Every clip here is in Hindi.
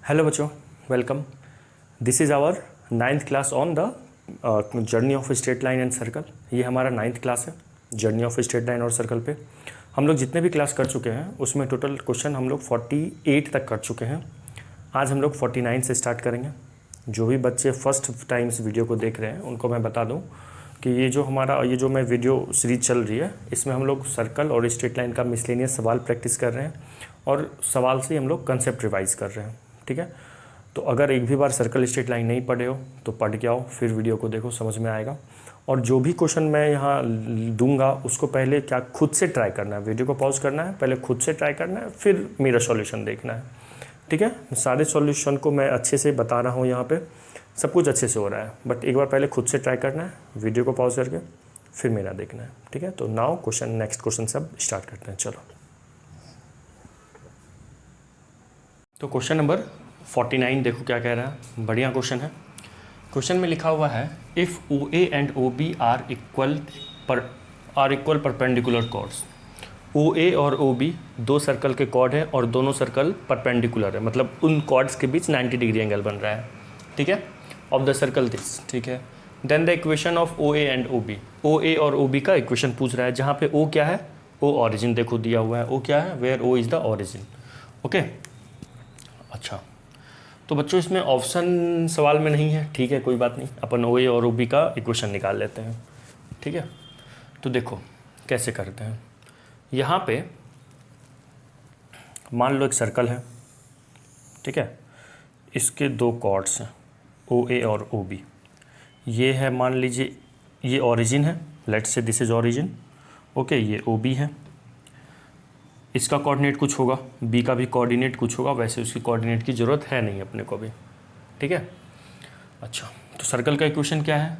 हेलो बच्चों, welcome. This is our 9th class on the journey of straight line and circle. ये हमारा 9th क्लास है जर्नी ऑफ स्ट्रेट लाइन और सर्कल पे। हम लोग जितने भी क्लास कर चुके हैं उसमें टोटल क्वेश्चन हम लोग 48 तक कर चुके हैं। आज हम लोग 49 से स्टार्ट करेंगे। जो भी बच्चे फर्स्ट टाइम इस वीडियो को देख रहे हैं उनको मैं बता दूँ कि ये जो मैं वीडियो सीरीज चल रही है इसमें हम लोग सर्कल और स्ट्रेट लाइन का मिसलेनियस सवाल प्रैक्टिस कर रहे हैं और सवाल से हम लोग कंसेप्ट रिवाइज कर रहे हैं। ठीक है, तो अगर एक भी बार सर्कल स्ट्रेट लाइन नहीं पढ़े हो तो पढ़ के आओ, फिर वीडियो को देखो, समझ में आएगा। और जो भी क्वेश्चन मैं यहाँ दूंगा उसको पहले क्या खुद से ट्राई करना है, वीडियो को पॉज करना है, पहले खुद से ट्राई करना है, फिर मेरा सॉल्यूशन देखना है। ठीक है, सारे सॉल्यूशन को मैं अच्छे से बता रहा हूँ, यहाँ पे सब कुछ अच्छे से हो रहा है, बट एक बार पहले खुद से ट्राई करना है, वीडियो को पॉज करके फिर मेरा देखना है। ठीक है, तो नाउ नेक्स्ट क्वेश्चन से अब स्टार्ट करते हैं। चलो, तो क्वेश्चन नंबर 49 देखो क्या कह रहा है, बढ़िया क्वेश्चन है। क्वेश्चन में लिखा हुआ है if O A and O B are equal perpendicular chords. O A और ओ बी दो सर्कल के कॉर्ड है और दोनों सर्कल परपेंडिकुलर है, मतलब उन कॉर्ड्स के बीच 90 डिग्री एंगल बन रहा है। ठीक है, ऑफ द सर्कल दिस। ठीक है, then the equation of O A and O B. O A और ओ बी का इक्वेशन पूछ रहा है, जहाँ पे ओ क्या है, ओ ऑरिजिन देखो दिया हुआ है, ओ क्या है, where O is the origin. Okay, अच्छा, तो बच्चों इसमें ऑप्शन सवाल में नहीं है, ठीक है, कोई बात नहीं, अपन ओ ए और ओ बी का इक्वेशन निकाल लेते हैं। ठीक है, तो देखो कैसे करते हैं। यहाँ पे मान लो एक सर्कल है, ठीक है, इसके दो कॉर्ड्स हैं ओ ए और ओ बी। ये है, मान लीजिए ये ओरिजिन है, let's say this is origin. Okay, ये ओ बी है, इसका कोऑर्डिनेट कुछ होगा, बी का भी कोऑर्डिनेट कुछ होगा, वैसे उसकी कोऑर्डिनेट की ज़रूरत है नहीं अपने को भी। ठीक है, अच्छा, तो सर्कल का इक्वेशन क्या है,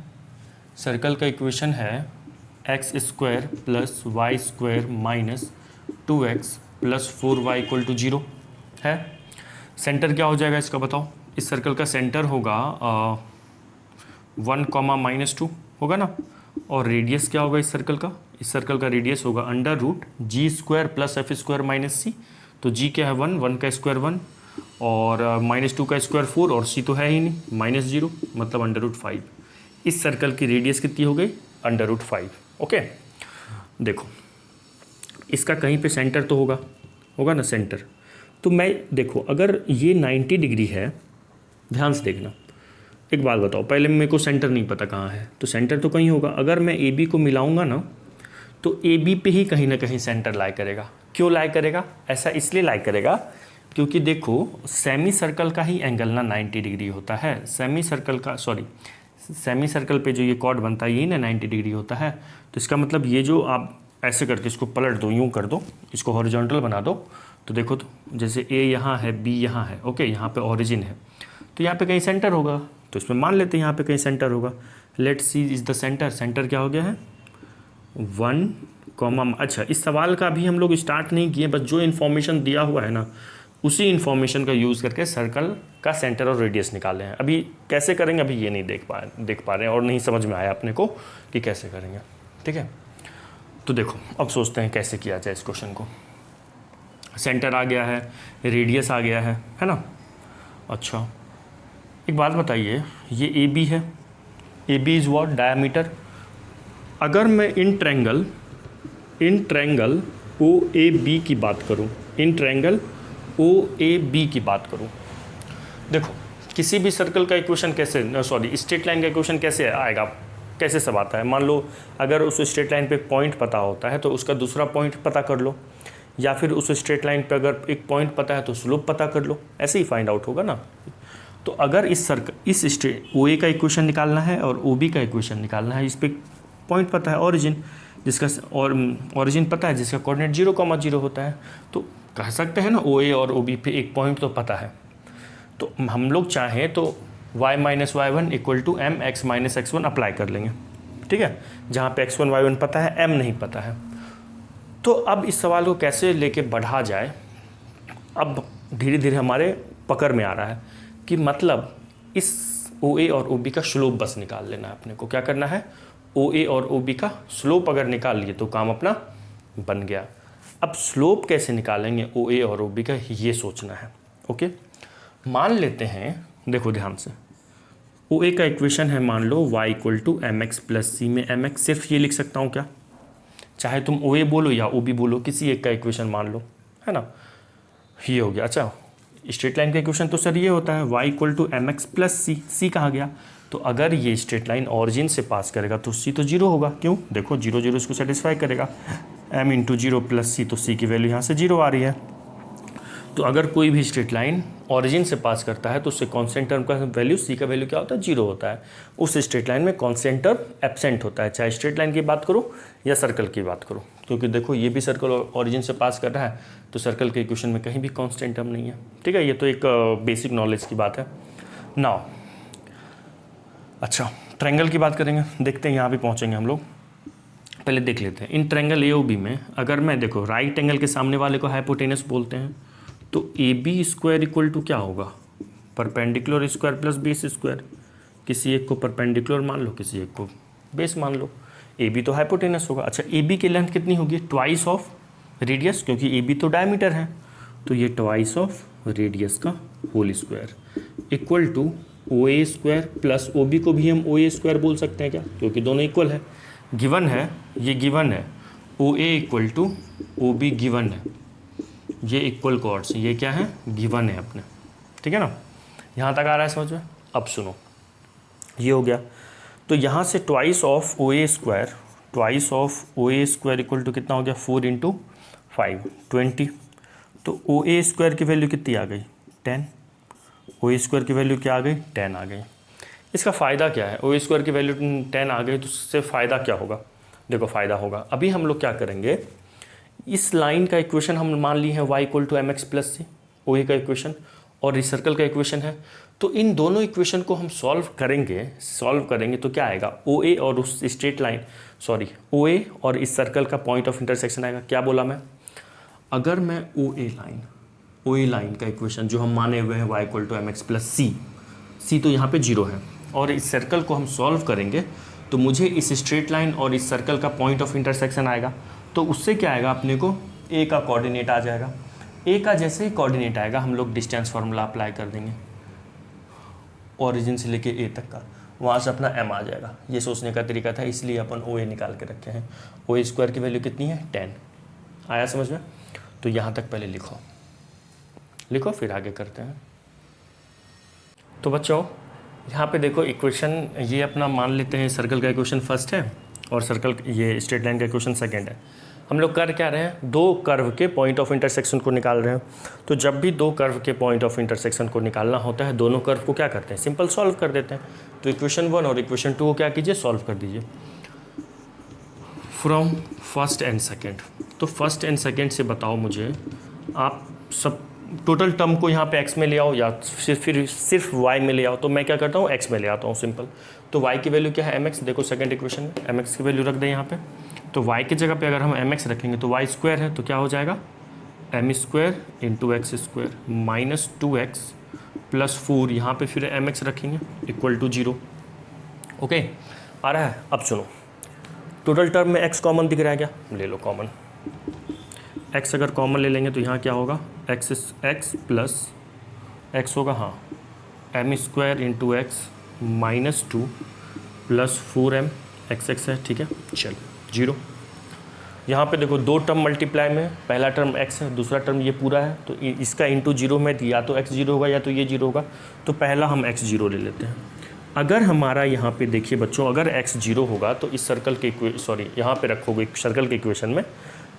सर्कल का इक्वेशन है x square plus y square minus 2x plus 4y equal to 0 है। सेंटर क्या हो जाएगा इसका बताओ। इस सर्कल का सेंटर होगा 1, -2 होगा ना, और रेडियस क्या होगा इस सर्कल का, इस सर्कल का रेडियस होगा √g² plus f² minus c। तो g क्या है 1 का स्क्वायर 1 और -2 का स्क्वायर 4 और c तो है ही नहीं, -0 मतलब √5। इस सर्कल की रेडियस कितनी हो गई, √5। ओके, देखो इसका कहीं पे सेंटर तो होगा ना सेंटर। तो मैं देखो अगर ये 90 डिग्री है, ध्यान से देखना, एक बात बताओ, पहले मेरे को सेंटर नहीं पता कहाँ है, तो सेंटर तो कहीं होगा। अगर मैं ए बी को मिलाऊंगा ना तो ए बी पे ही कहीं ना कहीं सेंटर लाई करेगा। क्यों लाई करेगा, ऐसा इसलिए लाई करेगा क्योंकि देखो सेमी सर्कल का ही एंगल ना 90 डिग्री होता है। सेमी सर्कल पे जो ये कॉर्ड बनता है यही ना 90 डिग्री होता है। तो इसका मतलब ये जो आप ऐसे करके इसको पलट दो, यूँ कर दो, इसको हॉरिजॉन्टल बना दो, तो देखो तो जैसे ए यहाँ है, बी यहाँ है, ओके, यहाँ पे ओरिजिन है, तो यहाँ पे कहीं सेंटर होगा, तो इसमें मान लेते हैं यहाँ पे कहीं सेंटर होगा। Let's see is the centre. Centre क्या हो गया है 1, अच्छा, इस सवाल का भी हम लोग स्टार्ट नहीं किए, बस जो इन्फॉर्मेशन दिया हुआ है ना उसी इन्फॉर्मेशन का यूज़ करके सर्कल का सेंटर और रेडियस निकाले हैं। अभी कैसे करेंगे अभी ये नहीं देख पा रहे हैं और नहीं समझ में आया अपने को कि कैसे करेंगे। ठीक है, तो देखो अब सोचते हैं कैसे किया जाए इस क्वेश्चन को। सेंटर आ गया है, रेडियस आ गया है ना। अच्छा, एक बात बताइए, ये ए बी है, A B is what, diameter. अगर मैं in triangle O A B की बात करूं, in triangle O A B की बात करूं, देखो किसी भी सर्कल का इक्वेशन कैसे, स्ट्रेट लाइन का इक्वेशन कैसे आएगा, कैसे सब आता है। मान लो अगर उस स्ट्रेट लाइन पे पॉइंट पता होता है तो उसका दूसरा पॉइंट पता कर लो, या फिर उस स्ट्रेट लाइन पे अगर एक पॉइंट पता है तो स्लोप पता कर लो, ऐसे ही फाइंड आउट होगा ना। तो अगर इस ओ ए का इक्वेशन निकालना है और ओ बी का इक्वेशन निकालना है, इस पर पॉइंट पता है ओरिजिन, जिसका और ओरिजिन पता है जिसका कोऑर्डिनेट 0,0 होता है, तो कह सकते हैं ना ओ ए और ओ बी पे एक पॉइंट तो पता है। तो हम लोग चाहें तो y - y1 equal to mx - x1 apply कर लेंगे। ठीक है, जहाँ पे x1 y1 पता है, m नहीं पता है। तो अब इस सवाल को कैसे लेके बढ़ा जाए, अब धीरे धीरे हमारे पकड़ में आ रहा है कि मतलब इस ओ ए और ओ बी का स्लोप बस निकाल लेना है अपने को। क्या करना है, ओ ए और ओ बी का स्लोप अगर निकाल लिए तो काम अपना बन गया। अब स्लोप कैसे निकालेंगे ओ ए और ओ बी का, ये सोचना है। ओके, मान लेते हैं, देखो ध्यान से, ओ ए का इक्वेशन है मान लो y equal to m x plus c में एम एक्स सिर्फ ये लिख सकता हूँ क्या, चाहे तुम ओ ए बोलो या ओ बी बोलो, किसी एक का इक्वेशन मान लो, है ना, ये हो गया। अच्छा, स्ट्रेट लाइन का इक्वेशन तो सर ये होता है y equal to m x plus c, c कहाँ गया, तो अगर ये स्ट्रेट लाइन ऑरिजिन से पास करेगा तो सी तो जीरो होगा, क्यों, देखो जीरो जीरो इसको सेटिस्फाई करेगा, m into zero plus c, तो सी की वैल्यू यहाँ से जीरो आ रही है। तो अगर कोई भी स्ट्रेट लाइन ऑरिजिन से पास करता है तो उससे कॉन्स्टेंट टर्म का वैल्यू, सी का वैल्यू क्या होता है, जीरो होता है। उस स्ट्रेट लाइन में कॉन्स्टेंट टर्म एब्सेंट होता है, चाहे स्ट्रेट लाइन की बात करो या सर्कल की बात करो, क्योंकि देखो ये भी सर्कल ऑरिजिन से पास कर रहा है, तो सर्कल के इक्वेशन में कहीं भी कॉन्स्टेंट टर्म नहीं है। ठीक है, ये तो एक बेसिक नॉलेज की बात है। नाउ अच्छा, ट्रायंगल की बात करेंगे, देखते हैं यहाँ भी पहुँचेंगे हम लोग। पहले देख लेते हैं in triangle A O B में, अगर मैं देखो राइट एंगल के सामने वाले को हाइपोटेनस बोलते हैं, तो A B square equal to क्या होगा, perpendicular square plus base square. किसी एक को परपेंडिकुलर मान लो, किसी एक को बेस मान लो, ए बी तो हाइपोटेनस होगा। अच्छा, ए बी की लेंथ कितनी होगी, ट्वाइस ऑफ रेडियस, क्योंकि ए बी तो डायमीटर है, तो ये ट्वाइस ऑफ रेडियस का whole square equal to O A square plus O B को भी हम ओ ए स्क्वायर बोल सकते हैं क्या, क्योंकि दोनों इक्वल है। गिवन है, ये गिवन है, O A equal to O B given है, ये इक्वल कॉर्ड्स, ये क्या है, गिवन है अपने। ठीक है ना, यहाँ तक आ रहा है समझ में। अब सुनो, ये हो गया, तो यहाँ से twice of O A square, twice of O A square equal to कितना हो गया, 4 इंटू 5 20, तो ओ ए स्क्वायर की वैल्यू कितनी आ गई, 10, ओ ए स्क्वायर की वैल्यू क्या आ गई, 10 आ गई। इसका फ़ायदा क्या है, ओ ए स्क्वायर की वैल्यू 10 आ गई तो उससे फ़ायदा क्या होगा, देखो फ़ायदा होगा, अभी हम लोग क्या करेंगे, इस लाइन का इक्वेशन हम मान ली है y equal to m x plus c, O A का इक्वेशन और इस सर्कल का इक्वेशन है, तो इन दोनों इक्वेशन को हम सॉल्व करेंगे तो क्या आएगा, ओ ए और उस straight line, sorry O A और इस सर्कल का पॉइंट ऑफ इंटरसेक्शन आएगा। क्या बोला मैं, अगर मैं ओ ए लाइन का इक्वेशन जो हम माने हुए हैं y equal to m x plus c तो यहाँ पे जीरो है, और इस सर्कल को हम सॉल्व करेंगे तो मुझे इस स्ट्रेट लाइन और इस सर्कल का पॉइंट ऑफ इंटरसेक्शन आएगा, तो उससे क्या आएगा, अपने को ए का कोऑर्डिनेट आ जाएगा। ए का जैसे ही कोऑर्डिनेट आएगा हम लोग डिस्टेंस फार्मूला अप्लाई कर देंगे, ओरिजिन से लेके ए तक का, वहाँ से अपना एम आ जाएगा। ये सोचने का तरीका था, इसलिए अपन ओ ए निकाल के रखे हैं। ओ ए स्क्वायर की वैल्यू कितनी है, 10 आया समझ में। तो यहाँ तक पहले लिखो फिर आगे करते हैं। तो बच्चों यहाँ पे देखो इक्वेशन, ये अपना मान लेते हैं सर्कल का इक्वेशन फर्स्ट है और सर्कल ये स्ट्रेट लाइन का इक्वेशन सेकंड है। हम लोग कर क्या रहे हैं, दो कर्व के पॉइंट ऑफ इंटरसेक्शन को निकाल रहे हैं। तो जब भी दो कर्व के पॉइंट ऑफ इंटरसेक्शन को निकालना होता है, दोनों कर्व को क्या करते हैं, सिंपल सॉल्व कर देते हैं। तो इक्वेशन 1 और इक्वेशन 2 को क्या कीजिए, सॉल्व कर दीजिए फ्रॉम फर्स्ट एंड सेकेंड। तो फर्स्ट एंड सेकेंड से बताओ मुझे, आप सब टोटल टर्म को यहाँ पे x में ले आओ या फिर सिर्फ y में ले आओ। तो मैं क्या करता हूँ, x में ले आता हूँ सिंपल। तो y की वैल्यू क्या है, mx। देखो सेकंड इक्वेशन में mx की वैल्यू रख दें यहाँ पे। तो y की जगह पे अगर हम mx रखेंगे तो y स्क्वायर है, तो क्या हो जाएगा, m square into x square minus 2x plus 4, यहाँ पे फिर mx रखेंगे इक्वल टू 0। ओके, आ रहा है। अब सुनो, टोटल टर्म में x कॉमन दिख रहा है क्या, ले लो कॉमन। x अगर कॉमन ले लेंगे तो यहाँ क्या होगा, x प्लस x होगा, हाँ, m square into x minus 2 plus 4m x है, ठीक है, चल 0। यहाँ पे देखो दो टर्म मल्टीप्लाई में, पहला टर्म x है, दूसरा टर्म ये पूरा है, तो इसका इंटू 0 में या तो x 0 होगा या तो ये 0 होगा। तो पहला हम x 0 ले लेते हैं। अगर हमारा यहाँ पे देखिए बच्चों, अगर x 0 होगा तो इस सर्कल के यहाँ पे रखोगे सर्कल के इक्वेशन में,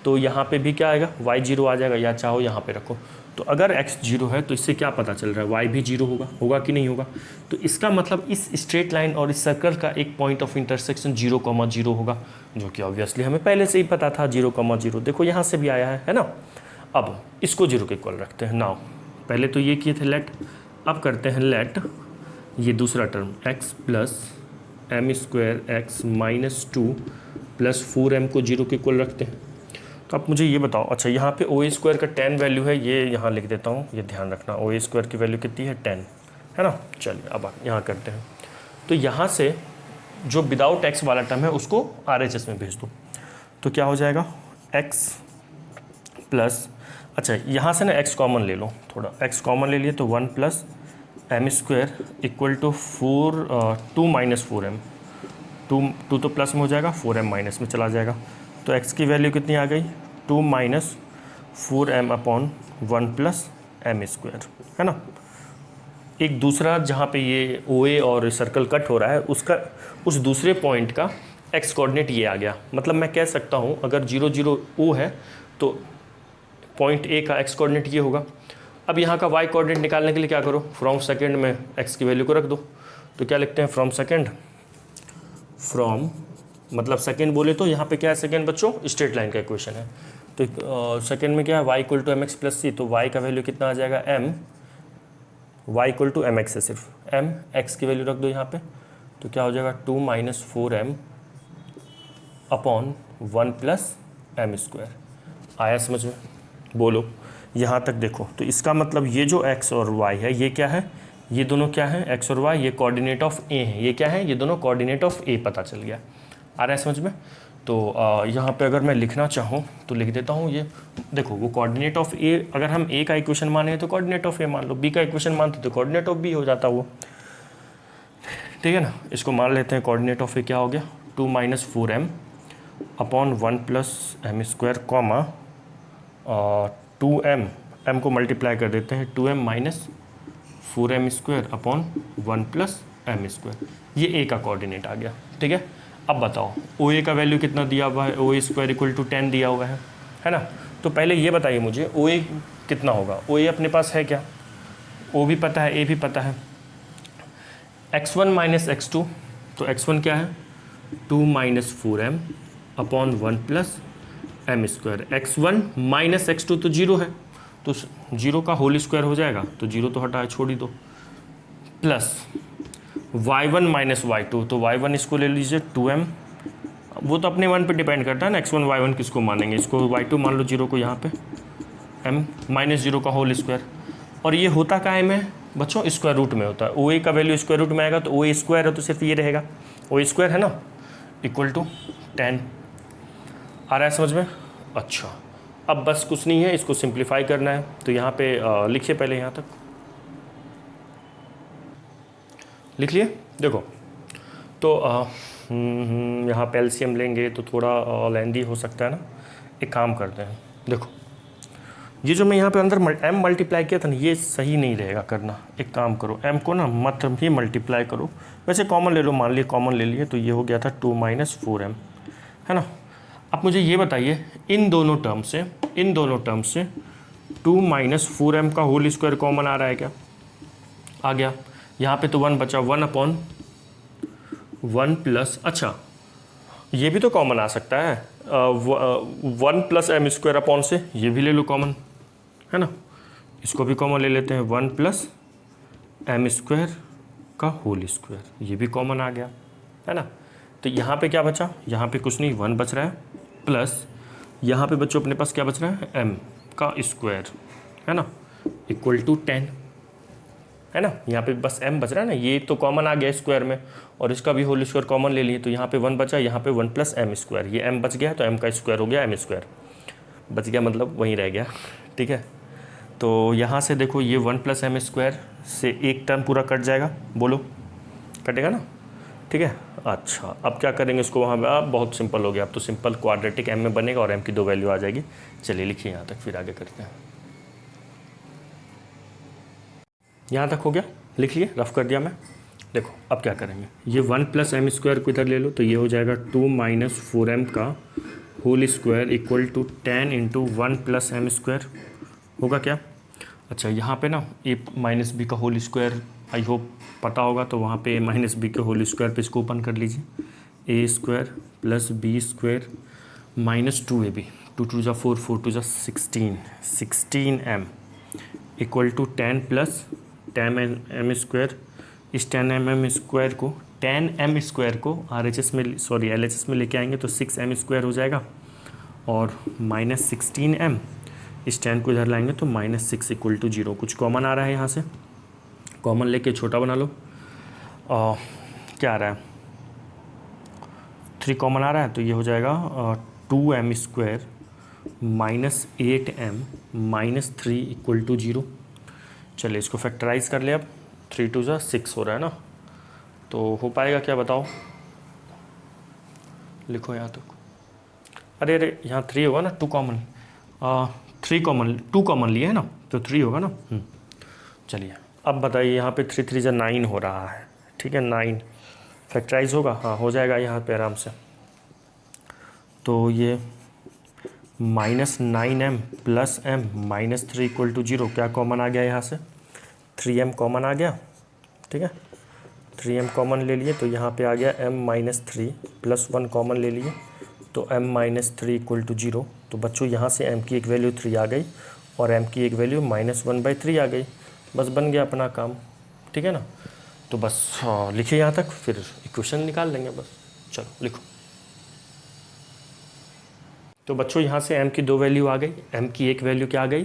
तो यहाँ पे भी क्या आएगा, y 0 आ जाएगा, या चाहो यहाँ पे रखो। तो अगर x 0 है तो इससे क्या पता चल रहा है, y भी 0 होगा कि नहीं होगा। तो इसका मतलब इस स्ट्रेट लाइन और इस सर्कल का एक पॉइंट ऑफ इंटरसेक्शन 0,0 होगा, जो कि ऑब्वियसली हमें पहले से ही पता था 0,0। देखो यहाँ से भी आया है ना। अब इसको 0 के इक्वल रखते हैं। नाउ पहले तो ये किए थे लेट, अब करते हैं लेट ये दूसरा term x plus m square x minus 2 plus 4m को 0 के इक्वल रखते हैं। तो आप मुझे ये बताओ, अच्छा यहाँ पे ओ ए स्क्वायर का 10 वैल्यू है, ये यहाँ लिख देता हूँ, ये ध्यान रखना, ओ ए स्क्वायर की वैल्यू कितनी है, 10 है ना। चलिए अब यहाँ करते हैं। तो यहाँ से जो विदाउट x वाला टर्म है उसको RHS में भेज दो। तो क्या हो जाएगा, x प्लस, अच्छा यहाँ से ना x कॉमन ले लो, थोड़ा x कॉमन ले लिए तो 1 plus m square equal to 2 minus 4m, two तो प्लस में हो जाएगा, 4m माइनस में चला जाएगा, तो x की वैल्यू कितनी आ गई, 2 minus 4m upon 1 plus m square, है ना। एक दूसरा जहाँ पे ये OA और सर्कल कट हो रहा है उसका, उस दूसरे पॉइंट का x कोऑर्डिनेट ये आ गया। मतलब मैं कह सकता हूँ अगर 0 0 O है तो पॉइंट A का x कोऑर्डिनेट ये होगा। अब यहाँ का y कोऑर्डिनेट निकालने के लिए क्या करो, फ्रॉम सेकेंड में x की वैल्यू को रख दो, तो क्या लिखते हैं फ्रॉम सेकेंड, फ्रॉम मतलब सेकेंड बोले तो यहाँ पे क्या है सेकेंड बच्चों, स्ट्रेट लाइन का इक्वेशन है, तो सेकेंड में क्या है y equal to m x plus c, तो y का वैल्यू कितना आ जाएगा m, y equal to m x है, सिर्फ m, x की वैल्यू रख दो यहाँ पे, तो क्या हो जाएगा 2 minus 4m upon 1 plus m square. आया समझ में, बोलो यहाँ तक देखो। तो इसका मतलब ये जो x और y है ये क्या है, ये दोनों क्या है, x और y ये कोऑर्डिनेट ऑफ a है, ये क्या है, ये दोनों कोऑर्डिनेट ऑफ a पता चल गया। आ रहा है समझ में। तो यहाँ पे अगर मैं लिखना चाहूँ तो लिख देता हूँ, ये देखो वो कोऑर्डिनेट ऑफ a, अगर हम a का इक्वेशन माने तो कोऑर्डिनेट ऑफ a मान लो, b का इक्वेशन मानते तो कोऑर्डिनेट ऑफ b हो जाता वो, ठीक है ना। इसको मान लेते हैं कोऑर्डिनेट ऑफ a क्या हो गया, 2 minus 4m upon 1 plus m square comma 2m को मल्टीप्लाई कर देते हैं 2m minus 4m square upon 1 plus m square, ये a का कोऑर्डिनेट आ गया, ठीक है। अब बताओ OA का वैल्यू कितना दिया हुआ है, OA स्क्वायर इक्वल टू 10 दिया हुआ है ना। तो पहले ये बताइए मुझे OA कितना होगा, OA अपने पास है क्या, O भी पता है A भी पता है, x1 माइनस x2, तो x1 क्या है 2 minus 4m upon 1 plus m square, x1 minus x2 तो 0 है, तो 0 का होल स्क्वायर हो जाएगा, तो 0 तो हटा छोड़ ही दो, प्लस y1 माइनस y2, तो y1 इसको ले लीजिए 2m, वो तो अपने 1 पे डिपेंड करता है ना, x1 y1 किसको मानेंगे, इसको y2 मान लो 0 को यहाँ पे, m माइनस 0 का होल स्क्वायर, और ये होता काहे में बच्चों, स्क्वायर रूट में होता है। OA का वैल्यू स्क्वायर रूट में आएगा तो OA स्क्वायर है तो सिर्फ ये रहेगा, OA स्क्वायर है ना, इक्वल टू 10। आ रहा है समझ में। अच्छा अब बस कुछ नहीं है, इसको सिंप्लीफाई करना है, तो यहाँ पे लिखिए, पहले यहाँ तक लिख लिए। देखो तो यहाँ पे एलसीएम लेंगे तो थोड़ा लेंदी हो सकता है ना, एक काम करते हैं, देखो ये जो मैं यहाँ पे अंदर m मल्टीप्लाई किया था ना, ये सही नहीं रहेगा करना। एक काम करो m को ना मत ही मल्टीप्लाई करो, वैसे कॉमन ले लो, मान लिए कॉमन ले लिए, तो ये हो गया था 2 माइनस 4m, है ना। अब मुझे ये बताइए इन दोनों टर्म से 2 माइनस 4m का होल स्क्वायर कॉमन आ रहा है क्या, आ गया। यहाँ पे तो 1 बचा, 1 अपॉन 1 प्लस, अच्छा ये भी तो कॉमन आ सकता है, 1 प्लस एम स्क्वायर अपॉन से ये भी ले लो कॉमन, है ना, इसको भी कॉमन ले लेते हैं, 1 प्लस एम स्क्वायर का होल स्क्वायर, ये भी कॉमन आ गया, है ना। तो यहाँ पे क्या बचा, यहाँ पे कुछ नहीं, 1 बच रहा है, प्लस यहाँ पे बच्चों अपने पास क्या बच रहा है, m का स्क्वायर, है ना, इक्वल टू 10, है ना। यहाँ पे बस m बच रहा है ना, ये तो कॉमन आ गया स्क्वायर में, और इसका भी होल स्क्वायर कॉमन ले लिए, तो यहाँ पे 1 बचा, यहाँ पे 1 प्लस एम स्क्वायर, ये m बच गया तो m का स्क्वायर हो गया, m स्क्वायर बच गया, मतलब वहीं रह गया, ठीक है। तो यहाँ से देखो ये 1 प्लस एम स्क्वायर से एक टर्म पूरा कट जाएगा, बोलो कटेगा ना, ठीक है। अच्छा अब क्या करेंगे इसको, वहाँ पे अब बहुत सिंपल हो गया, अब तो सिंपल क्वाड्रेटिक m में बनेगा और m की 2 वैल्यू आ जाएगी। चलिए लिखिए यहाँ तक, फिर आगे करते हैं। यहाँ तक हो गया, लिख लिए, रफ कर दिया मैं। देखो अब क्या करेंगे, ये 1 प्लस एम स्क्वायर को इधर ले लो, तो ये हो जाएगा 2 माइनस 4m का whole square equal to 10 into 1 plus m square होगा क्या। अच्छा यहाँ पे ना a माइनस बी का होल स्क्वायर आई होप पता होगा, तो वहाँ पे a माइनस बी के होल स्क्वायर पे इसको ओपन कर लीजिए, a square plus b square minus 2ab, 2 2 जा 4, 4 2 जा 16m equal to 10 plus 10m square. इस 10m स्क्वायर को 10m स्क्वायर को RHS में सॉरी LHS में लेके आएंगे तो 6m स्क्वायर हो जाएगा, और माइनस 16m, इस 10 को इधर लाएंगे तो माइनस 6 इक्वल टू 0। कुछ कॉमन आ रहा है यहाँ से, कॉमन लेके छोटा बना लो, क्या आ रहा है 3 कॉमन आ रहा है, तो ये हो जाएगा 2m square minus 8m minus 3 equal to 0। चलिए इसको फैक्टराइज कर ले अब, 3 2 ज़ा 6 हो रहा है ना, तो हो पाएगा क्या बताओ, लिखो यहाँ तक। अरे अरे यहाँ 3 होगा ना, 2 कॉमन, 3 कॉमन, 2 कॉमन लिए है ना, तो 3 होगा ना। चलिए अब बताइए, यहाँ पे 3 3 ज़ा 9 हो रहा है, ठीक है, 9 फैक्टराइज होगा, हाँ हो जाएगा यहाँ पे आराम से। तो ये -9m + m -3 = 0, क्या कॉमन आ गया यहाँ से, 3m कॉमन आ गया, ठीक है, 3m कॉमन ले लिए, तो यहाँ पे आ गया m-3 + 1 कॉमन ले लिए, तो m-3 = 0। तो बच्चों यहाँ से m की एक वैल्यू 3 आ गई और m की एक वैल्यू -1/3 आ गई, बस बन गया अपना काम, ठीक है ना। तो बस लिखिए यहाँ तक, फिर इक्वेशन निकाल लेंगे बस। चलो लिखो। तो बच्चों यहाँ से m की 2 वैल्यू आ गई, m की एक वैल्यू क्या आ गई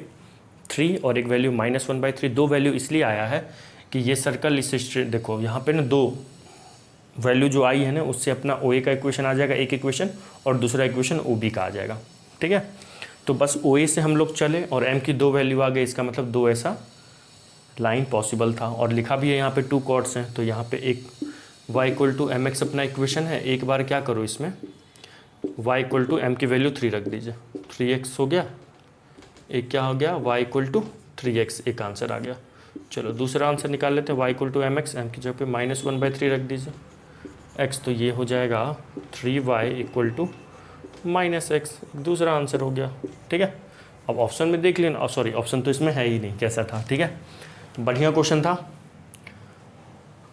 3 और एक वैल्यू -1/3। 2 वैल्यू इसलिए आया है कि ये सर्कल इस स्ट्रेट, देखो यहाँ पे ना 2 वैल्यू जो आई है ना, उससे अपना OA का इक्वेशन आ जाएगा, एक इक्वेशन, और दूसरा इक्वेशन OB का आ जाएगा, ठीक है। तो बस OA से हम लोग चले और m की 2 वैल्यू आ गई, इसका मतलब 2 ऐसा लाइन पॉसिबल था, और लिखा भी है यहाँ पे 2 कॉर्ड्स हैं। तो यहाँ पे एक y = mx अपना इक्वेशन है, एक बार क्या करो इसमें y = m की वैल्यू 3 रख दीजिए, 3x हो गया, एक क्या हो गया y = 3x, एक आंसर आ गया। चलो दूसरा आंसर निकाल लेते हैं, y = mx, m की जगह पे -1/3 रख दीजिए, x तो ये हो जाएगा 3y = -x, दूसरा आंसर हो गया, ठीक है। अब ऑप्शन में देख लेना, सॉरी ऑप्शन तो इसमें है ही नहीं, कैसा था, ठीक है, बढ़िया क्वेश्चन था।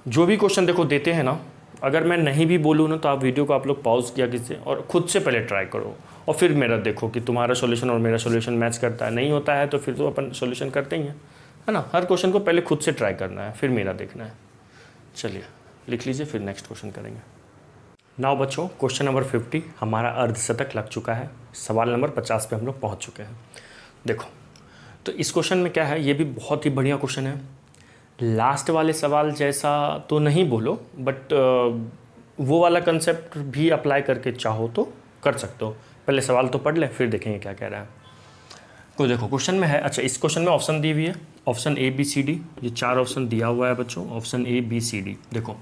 जो भी क्वेश्चन देखो देते हैं ना, अगर मैं नहीं भी बोलूँ ना, तो आप वीडियो को आप लोग पॉज किया कीजिए और खुद से पहले ट्राई करो, और फिर मेरा देखो कि तुम्हारा सॉल्यूशन और मेरा सॉल्यूशन मैच करता है। नहीं होता है तो फिर तो अपन सॉल्यूशन करते ही हैं, है ना। हर क्वेश्चन को पहले खुद से ट्राई करना है, फिर मेरा देखना है। चलिए लिख लीजिए, फिर नेक्स्ट क्वेश्चन करेंगे। नाउ बच्चों, क्वेश्चन नंबर 50 हमारा अर्धशतक लग चुका है, सवाल नंबर 50 पे हम लोग पहुँच चुके हैं। देखो तो इस क्वेश्चन में क्या है, ये भी बहुत ही बढ़िया क्वेश्चन है। लास्ट वाले सवाल जैसा तो नहीं बोलो, बट वो वाला कंसेप्ट भी अप्लाई करके चाहो तो कर सकते हो। पहले सवाल तो पढ़ ले, फिर देखेंगे क्या कह रहा है। तो देखो क्वेश्चन में है, अच्छा इस क्वेश्चन में ऑप्शन दी हुई है, option A B C D, ये 4 ऑप्शन दिया हुआ है बच्चों, option A B C D। देखो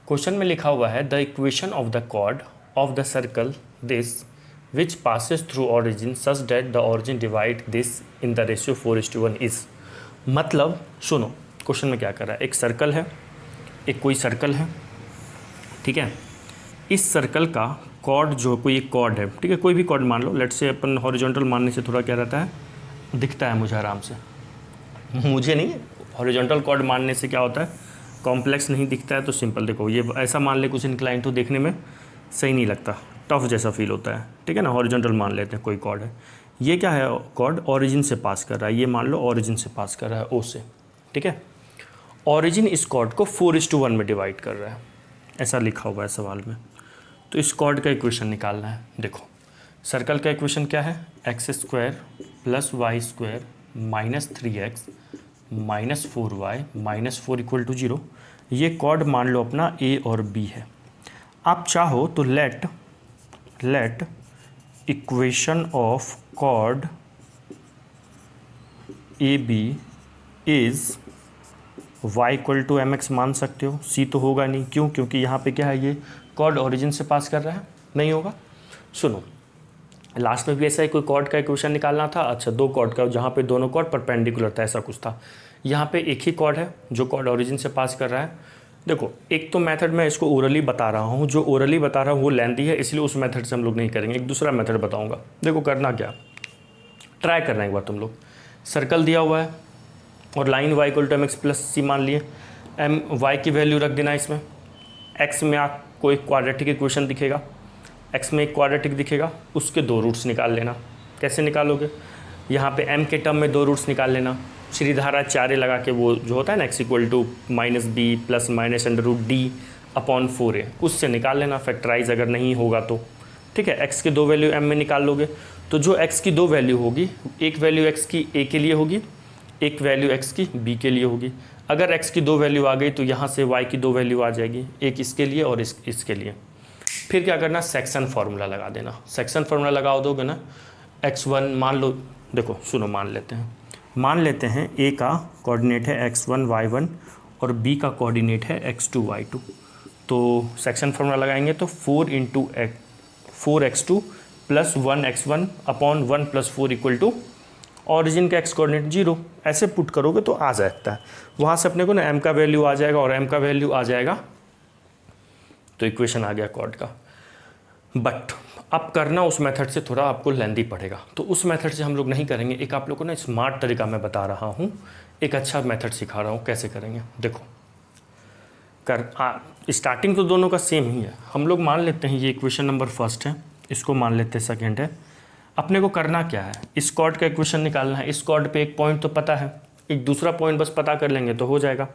क्वेश्चन में लिखा हुआ है the equation of the chord of the circle this which passes through origin such that the origin divide this in the ratio 4:1 is. मतलब सुनो क्वेश्चन में क्या कर रहा है, एक सर्कल है, एक कोई सर्कल है, ठीक है। इस सर्कल का कॉर्ड जो कोई एक कॉर्ड है, ठीक है, कोई भी कॉर्ड मान लो, लेट से अपन हॉरिजॉन्टल मानने से थोड़ा क्या रहता है, दिखता है मुझे आराम से, मुझे नहीं, हॉरिजॉन्टल कॉर्ड मानने से क्या होता है, कॉम्प्लेक्स नहीं दिखता है। तो सिंपल देखो, ये ऐसा मान ले कुछ इंक्लाइन, तो देखने में सही नहीं लगता, टफ जैसा फील होता है, ठीक है ना। हॉरिजॉन्टल मान लेते हैं कोई कॉर्ड है, ये क्या है, कॉर्ड ऑरिजिन से पास कर रहा है, ये मान लो ऑरिजिन से पास कर रहा है O से, ठीक है। ऑरिजिन इस कॉर्ड को 4:1 में डिवाइड कर रहा है, ऐसा लिखा हुआ है सवाल में। तो इस कॉर्ड का इक्वेशन निकालना है। देखो सर्कल का इक्वेशन क्या है, x² + y² - 3x - 4y - 4 = 0। ये कॉर्ड मान लो अपना A और B है। आप चाहो तो let equation of chord AB is y = mx मान सकते हो। C तो होगा नहीं, क्यों, क्योंकि यहाँ पे क्या है, ये कॉर्ड ऑरिजिन से पास कर रहा है, नहीं होगा। सुनो लास्ट में भी ऐसा ही कोई कॉर्ड का इक्वेशन निकालना था, अच्छा 2 कॉर्ड का, जहाँ पे दोनों कॉर्ड परपेंडिकुलर था, ऐसा कुछ था। यहाँ पे एक ही कॉर्ड है जो कॉर्ड ऑरिजिन से पास कर रहा है। देखो एक तो मेथड मैं इसको ओरली बता रहा हूँ, जो ओरली बता रहा हूँ वो लेंथी है, इसलिए उस मेथड से हम लोग नहीं करेंगे, एक दूसरा मेथड बताऊँगा। देखो करना क्या, ट्राई करना एक बार तुम लोग, सर्कल दिया हुआ है और लाइन y = mx + c मान लिए, m y की वैल्यू रख देना इसमें, x में आपको एक क्वाड्रेटिक इक्वेशन दिखेगा, x में एक क्वाड्रेटिक दिखेगा, उसके 2 रूट्स निकाल लेना। कैसे निकालोगे, यहाँ पे m के टर्म में 2 रूट्स निकाल लेना, श्रीधारा चारे लगा के, वो जो होता है ना x = -b + -√d/4a, उससे निकाल लेना फैक्टराइज अगर नहीं होगा तो, ठीक है। x के 2 वैल्यू m में निकाल लोगे, तो जो x की 2 वैल्यू होगी, एक वैल्यू x की a के लिए होगी, एक वैल्यू x की b के लिए होगी। अगर x की 2 वैल्यू आ गई तो यहाँ से y की 2 वैल्यू आ जाएगी, एक इसके लिए और इसके लिए। फिर क्या करना, सेक्शन फार्मूला लगा देना। सेक्शन फार्मूला लगा दोगे ना, x1 मान लो, देखो सुनो मान लेते हैं a का कोऑर्डिनेट है x1 y1 और b का कोऑर्डिनेट है x2 y2। तो सेक्शन फॉर्मूला लगाएंगे तो 4x2 plus 1x1 upon 1 plus 4 equal to origin का x कोऑर्डिनेट 0। ऐसे पुट करोगे तो आ जाता है, वहाँ से अपने को ना m का वैल्यू आ जाएगा और m का वैल्यू आ जाएगा, तो इक्वेशन आ गया कॉर्ड का। बट अब करना उस मेथड से थोड़ा आपको लेंदी पड़ेगा, तो उस मेथड से हम लोग नहीं करेंगे। एक आप लोग को ना स्मार्ट तरीका मैं बता रहा हूँ, एक अच्छा मेथड सिखा रहा हूँ कैसे करेंगे। देखो स्टार्टिंग तो दोनों का सेम ही है। हम लोग मान लेते हैं ये इक्वेशन नंबर फर्स्ट है, इसको मान लेते हैं सेकेंड है। अपने को करना क्या है, इस कॉर्ड का इक्वेशन निकालना है। इस कॉर्ड पे एक पॉइंट तो पता है, एक दूसरा पॉइंट बस पता कर लेंगे तो हो जाएगा,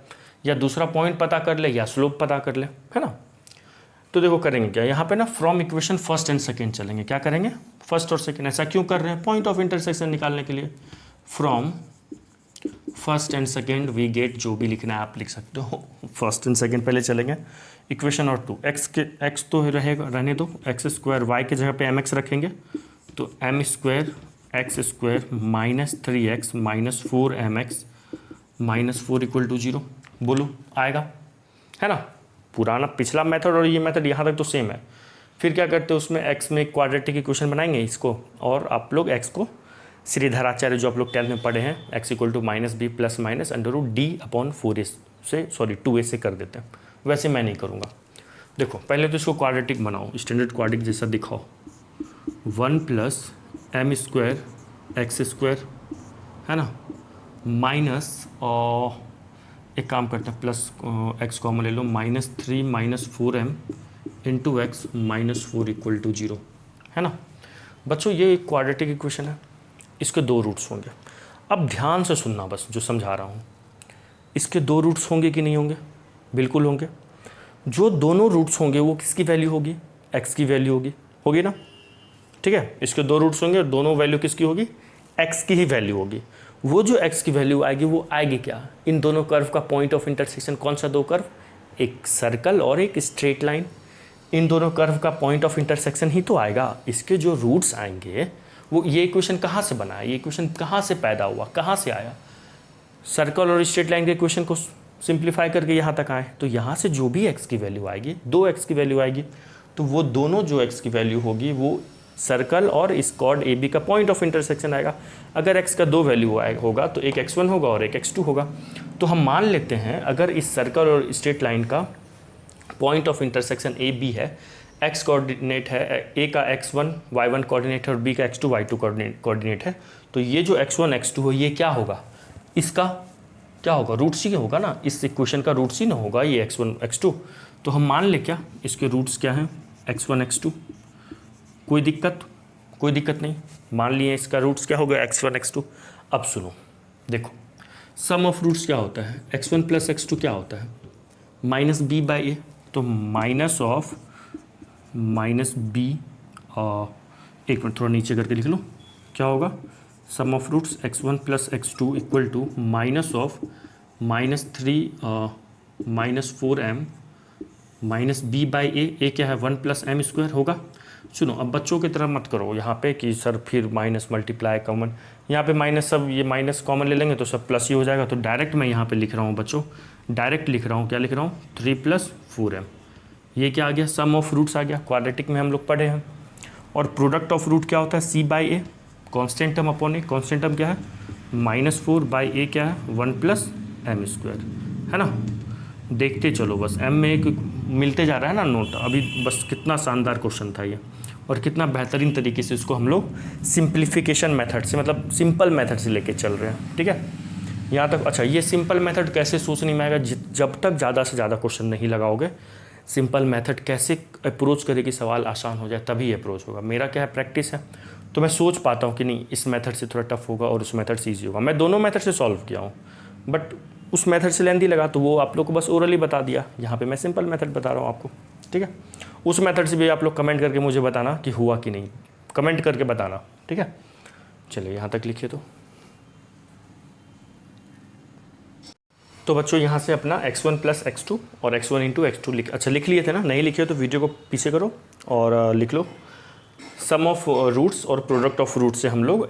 या दूसरा पॉइंट पता कर ले या स्लोप पता कर ले, है ना। तो देखो करेंगे क्या, यहाँ पे ना from equation first and second चलेंगे। क्या करेंगे, फर्स्ट और सेकेंड। ऐसा क्यों कर रहे हैं, पॉइंट ऑफ इंटरसेक्शन निकालने के लिए। From first and second we get, जो भी लिखना है आप लिख सकते हो, फर्स्ट एंड सेकेंड पहले चलेंगे। इक्वेशन और 2 एक्स तो रहेगा, रहने दो, एक्स स्क्वायर वाई के जगह पे mx रखेंगे तो m square x square minus 3x minus 4mx minus 4 equal to 0। बोलो आएगा, है ना। पुराना पिछला मेथड और ये मेथड यहाँ तक तो सेम है। फिर क्या करते हैं, उसमें x में एक क्वाड्रेटिक इक्वेशन बनाएंगे इसको, और आप लोग x को श्रीधराचार्य जो आप लोग 10th में पढ़े हैं, x equal to minus b plus minus under root D upon 4a से, सॉरी 2a से कर देते हैं। वैसे मैं नहीं करूँगा। देखो पहले तो इसको क्वाड्रेटिक बनाओ, स्टैंडर्ड क्वाड्रेटिक जैसा दिखाओ। 1 plus m square x square, है ना, माइनस और एक काम करते हैं प्लस एक्स कॉमन ले लो, minus 3 minus 4m into x minus 4 equal to 0, है ना। बच्चों ये एक क्वाड्रेटिक इक्वेशन है, इसके 2 रूट्स होंगे। अब ध्यान से सुनना बस जो समझा रहा हूँ, इसके 2 रूट्स होंगे कि नहीं होंगे, बिल्कुल होंगे। जो दोनों रूट्स होंगे वो किसकी वैल्यू होगी, x की वैल्यू होगी ना, ठीक है। इसके 2 रूट्स होंगे और दोनों वैल्यू किसकी होगी, x की ही वैल्यू होगी। वो जो x की वैल्यू आएगी वो आएगी क्या, इन दोनों कर्व का पॉइंट ऑफ इंटरसेक्शन। कौन सा 2 कर्व, एक सर्कल और एक स्ट्रेट लाइन। इन दोनों कर्व का पॉइंट ऑफ इंटरसेक्शन ही तो आएगा। इसके जो रूट्स आएंगे वो, ये इक्वेशन कहाँ से बना है, ये इक्वेशन कहाँ से पैदा हुआ, कहाँ से आया, सर्कल और स्ट्रेट लाइन के इक्वेशन को सिंप्लीफाई करके यहाँ तक आए। तो यहाँ से जो भी x की वैल्यू आएगी, 2x की वैल्यू आएगी, तो वो दोनों जो x की वैल्यू होगी वो सर्कल और इस कॉर्ड ए बी का पॉइंट ऑफ इंटरसेक्शन आएगा। अगर x का 2 वैल्यू होगा तो एक x1 होगा और एक x2 होगा। तो हम मान लेते हैं अगर इस सर्कल और स्ट्रेट लाइन का point of intersection A B है, x कोऑर्डिनेट है, a का x1 y1 कोऑर्डिनेट है और b का x2 y2 कोऑर्डिनेट है, तो ये जो x1 x2 है ये क्या होगा, इसका क्या होगा, रूट सी होगा ना। इस इक्वेशन का रूट सी ना होगा ये x1 x2। तो हम मान ले क्या, इसके रूट्स क्या हैं, x1 x2। कोई दिक्कत नहीं, मान लिए इसका रूट्स क्या होगा, x1 x2। अब सुनो, देखो सम ऑफ रूट्स क्या होता है, x1 प्लस x2 क्या होता है, माइनस बी बाई ए। तो माइनस ऑफ माइनस बी, एक मिनट थोड़ा नीचे करके लिख लो, क्या होगा, सम ऑफ रूट्स x1 प्लस x2 equal to minus of minus 3 minus 4m minus b by a क्या है 1 प्लस एम स्क्वायर होगा। सुनो अब बच्चों की तरह मत करो यहाँ पे कि सर फिर माइनस मल्टीप्लाई कॉमन, यहाँ पे माइनस, सब ये माइनस कॉमन ले लेंगे तो सब प्लस ही हो जाएगा। तो डायरेक्ट मैं यहाँ पे लिख रहा हूँ बच्चों, डायरेक्ट लिख रहा हूँ, क्या लिख रहा हूँ, 3 प्लस 4m। ये क्या आ गया, सम ऑफ रूट्स आ गया, क्वाड्रेटिक में हम लोग पढ़े हैं। और प्रोडक्ट ऑफ रूट क्या होता है, c by A, constant term upon A, constant term क्या है, -4 बाई ए क्या है 1 प्लस एम स्क्वायर, है ना। देखते चलो बस, m में एक मिलते जा रहा है ना नोट अभी। बस कितना शानदार क्वेश्चन था ये, और कितना बेहतरीन तरीके से इसको हम लोग सिंप्लीफिकेशन मेथड से, मतलब सिंपल मेथड से लेके चल रहे हैं, ठीक है यहाँ तक। अच्छा ये सिंपल मेथड कैसे सोचने में आएगा, जब तक ज़्यादा से ज़्यादा क्वेश्चन नहीं लगाओगे, सिंपल मेथड कैसे अप्रोच करे कि सवाल आसान हो जाए, तभी अप्रोच होगा। मेरा क्या है, प्रैक्टिस है, तो मैं सोच पाता हूँ कि नहीं इस मेथड से थोड़ा टफ होगा और उस मेथड से ईजी होगा। मैं दोनों मेथड से सॉल्व किया हूँ, बट उस मेथड से लेंथी लगा तो वो आप लोग को बस ओरली बता दिया। यहाँ पे मैं सिंपल मेथड बता रहा हूँ आपको, ठीक है। उस मेथड से भी आप लोग कमेंट करके मुझे बताना कि हुआ कि नहीं, कमेंट करके बताना, ठीक है। चलिए यहाँ तक लिखिए। तो बच्चों यहाँ से अपना x1 प्लस x2 और x1 इंटू x2 लिख लिए थे ना, नहीं लिखे तो वीडियो को पीछे करो और लिख लो। सम ऑफ रूट्स और प्रोडक्ट ऑफ रूट से हम लोग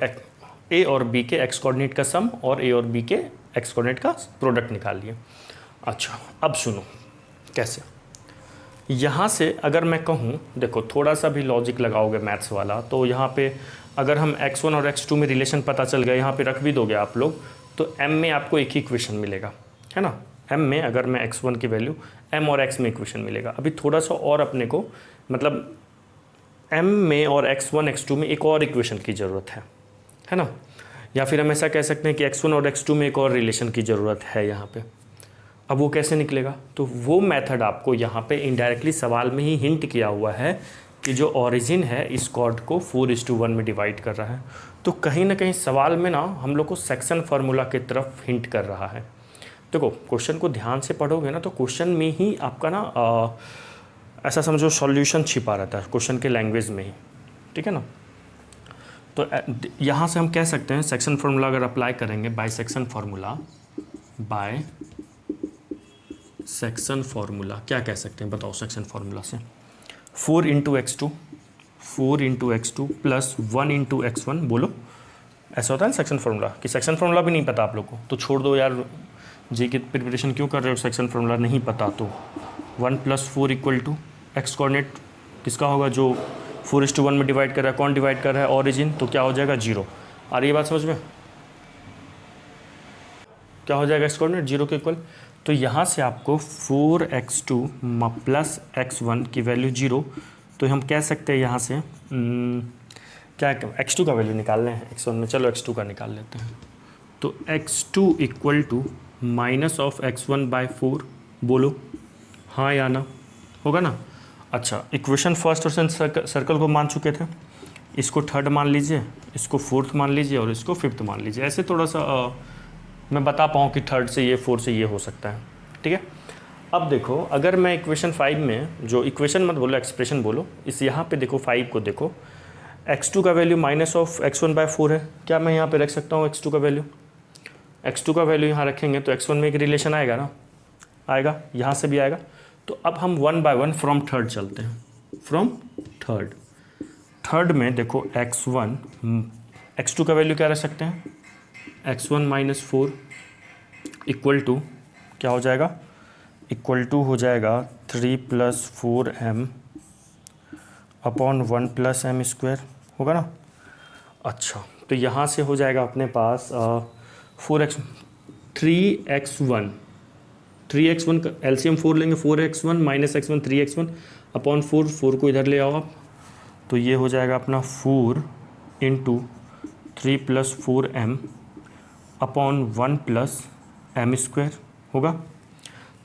a और b के x कोऑर्डिनेट का सम और a और b के x कोऑर्डिनेट का प्रोडक्ट निकाल लिए। अच्छा अब सुनो कैसे, यहाँ से अगर मैं कहूँ, देखो थोड़ा सा भी लॉजिक लगाओगे मैथ्स वाला, तो यहाँ पे अगर हम x1 और x2 में रिलेशन पता चल गया, यहाँ पे रख भी दोगे आप लोग, तो m में आपको एक ही इक्वेशन मिलेगा, है ना। m में अगर मैं x1 की वैल्यू m और x में इक्वेशन मिलेगा। अभी थोड़ा सा और अपने को मतलब m में और x1 x2 में एक और इक्वेशन की ज़रूरत है ना। या फिर हम ऐसा कह सकते हैं कि x1 और x2 में एक और रिलेशन की ज़रूरत है यहाँ पे। अब वो कैसे निकलेगा, तो वो मेथड आपको यहाँ पे इनडायरेक्टली सवाल में ही हिंट किया हुआ है कि जो ओरिजिन है इस कॉर्ड को 4:1 में डिवाइड कर रहा है। तो कहीं ना कहीं सवाल में ना हम लोग को सेक्शन फार्मूला की तरफ हिंट कर रहा है। देखो क्वेश्चन को ध्यान से पढ़ोगे ना तो क्वेश्चन में ही आपका ना ऐसा समझो सॉल्यूशन छिपा रहता है क्वेश्चन के लैंग्वेज में ही, ठीक है ना। तो यहाँ से हम कह सकते हैं सेक्शन फार्मूला अगर अप्लाई करेंगे, बाय सेक्शन फार्मूला क्या कह सकते हैं बताओ। सेक्शन फार्मूला से 4 into x two plus 1 into x1, बोलो ऐसा होता है ना सेक्शन फार्मूला, कि सेक्शन फार्मूला भी नहीं पता आप लोग को तो छोड़ दो यार, जी की प्रिपरेशन क्यों कर रहे हो, सेक्शन फार्मूला नहीं पता तो 1 + 4 = एक्स कोऑर्डिनेट किसका होगा, जो 4:1 में डिवाइड कर रहा है, कौन डिवाइड कर रहा है, ओरिजिन, तो क्या हो जाएगा 0। आ रही है बात समझ में, क्या हो जाएगा एक्स कोऑर्डिनेट 0 के इक्वल। तो यहाँ से आपको 4x2 प्लस x1 की वैल्यू 0, तो हम कह सकते हैं यहाँ से क्या x2 का वैल्यू निकालने हैं x1 में, चलो x2 का निकाल लेते हैं। तो x2 = -(x1/4), बोलो हाँ या ना, होगा ना। अच्छा इक्वेशन फर्स्ट और सर्कल को मान चुके थे, इसको थर्ड मान लीजिए, इसको फोर्थ मान लीजिए और इसको फिफ्थ मान लीजिए। ऐसे थोड़ा सा मैं बता पाऊँ कि थर्ड से ये, फोर्थ से ये हो सकता है, ठीक है। अब देखो अगर मैं इक्वेशन 5 में, जो इक्वेशन मत बोलो एक्सप्रेशन बोलो, इस यहाँ पे देखो 5 को देखो, x2 का वैल्यू -(x1/4) है, क्या मैं यहाँ पे रख सकता हूँ x2 का वैल्यू, x2 का वैल्यू यहाँ रखेंगे तो x1 में एक रिलेशन आएगा ना, आएगा, यहाँ से भी आएगा। तो अब हम 1 बाय 1 फ्रॉम थर्ड चलते हैं, फ्रॉम थर्ड में देखो x2 का वैल्यू क्या रख सकते हैं, x1 - 4 = क्या हो जाएगा, = हो जाएगा 3 + 4m अपॉन 1 + m², होगा ना। अच्छा तो यहाँ से हो जाएगा अपने पास 3x1 का एलसीएम 4 लेंगे, 4x1 - x1 3x1 अपॉन 4 को इधर ले आओ आप, तो ये हो जाएगा अपना 4 × 3 + 4m अपॉन 1 + m², होगा।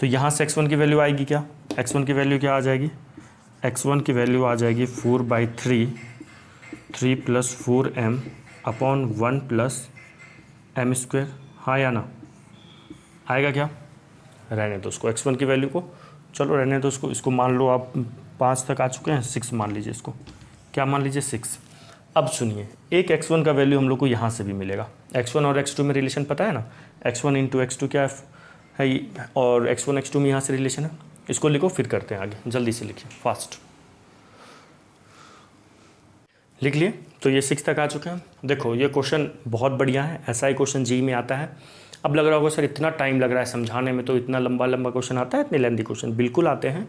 तो यहाँ से x1 की वैल्यू आएगी क्या, x1 की वैल्यू क्या आ जाएगी, x1 की वैल्यू आ जाएगी 4/3 3 + 4m अपॉन 1 + m², हाँ या ना, आएगा क्या, रहने दो उसको, x1 की वैल्यू को चलो रहने दो उसको, इसको मान लो आप 5 तक आ चुके हैं, 6 मान लीजिए इसको, क्या मान लीजिए 6। अब सुनिए एक x1 का वैल्यू हम लोग को यहाँ से भी मिलेगा, x1 और x2 में रिलेशन पता है ना, x1 × x2 क्या है, और x1 x2 में यहाँ से रिलेशन है, इसको लिखो फिर करते हैं आगे, जल्दी से लिखिए फास्ट, लिख लिए। तो ये 6 तक आ चुके हैं। देखो ये क्वेश्चन बहुत बढ़िया है, ऐसा ही क्वेश्चन जी में आता है। अब लग रहा होगा सर इतना टाइम लग रहा है समझाने में, तो इतना लंबा क्वेश्चन आता है, इतने लेंथी क्वेश्चन बिल्कुल आते हैं,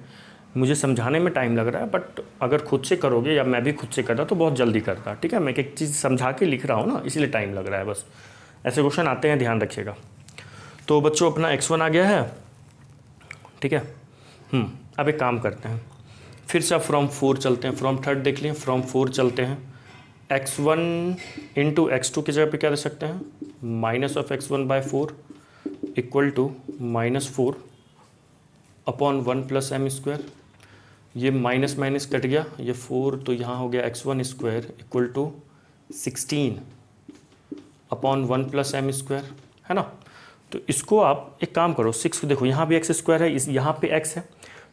मुझे समझाने में टाइम लग रहा है, बट अगर खुद से करोगे या मैं भी खुद से करता तो बहुत जल्दी करता, ठीक है। मैं एक चीज़ समझा के लिख रहा हूँ ना, इसलिए टाइम लग रहा है बस, ऐसे क्वेश्चन आते हैं, ध्यान रखिएगा। तो बच्चों अपना x1 आ गया है, ठीक है। अब एक काम करते हैं, फिर से फ्रॉम 4 चलते हैं, फ्रॉम थर्ड देख लिए, फ्रॉम 4 चलते हैं। x1 × x2 की जगह पे क्या रख सकते हैं, -(x1/4) = -4 अपॉन 1 + m², ये माइनस माइनस कट गया, ये 4 तो यहाँ हो गया x1² = 16 अपॉन 1 + m², है ना। तो इसको आप एक काम करो, 6 देखो यहाँ भी x² है, यहाँ पे x है,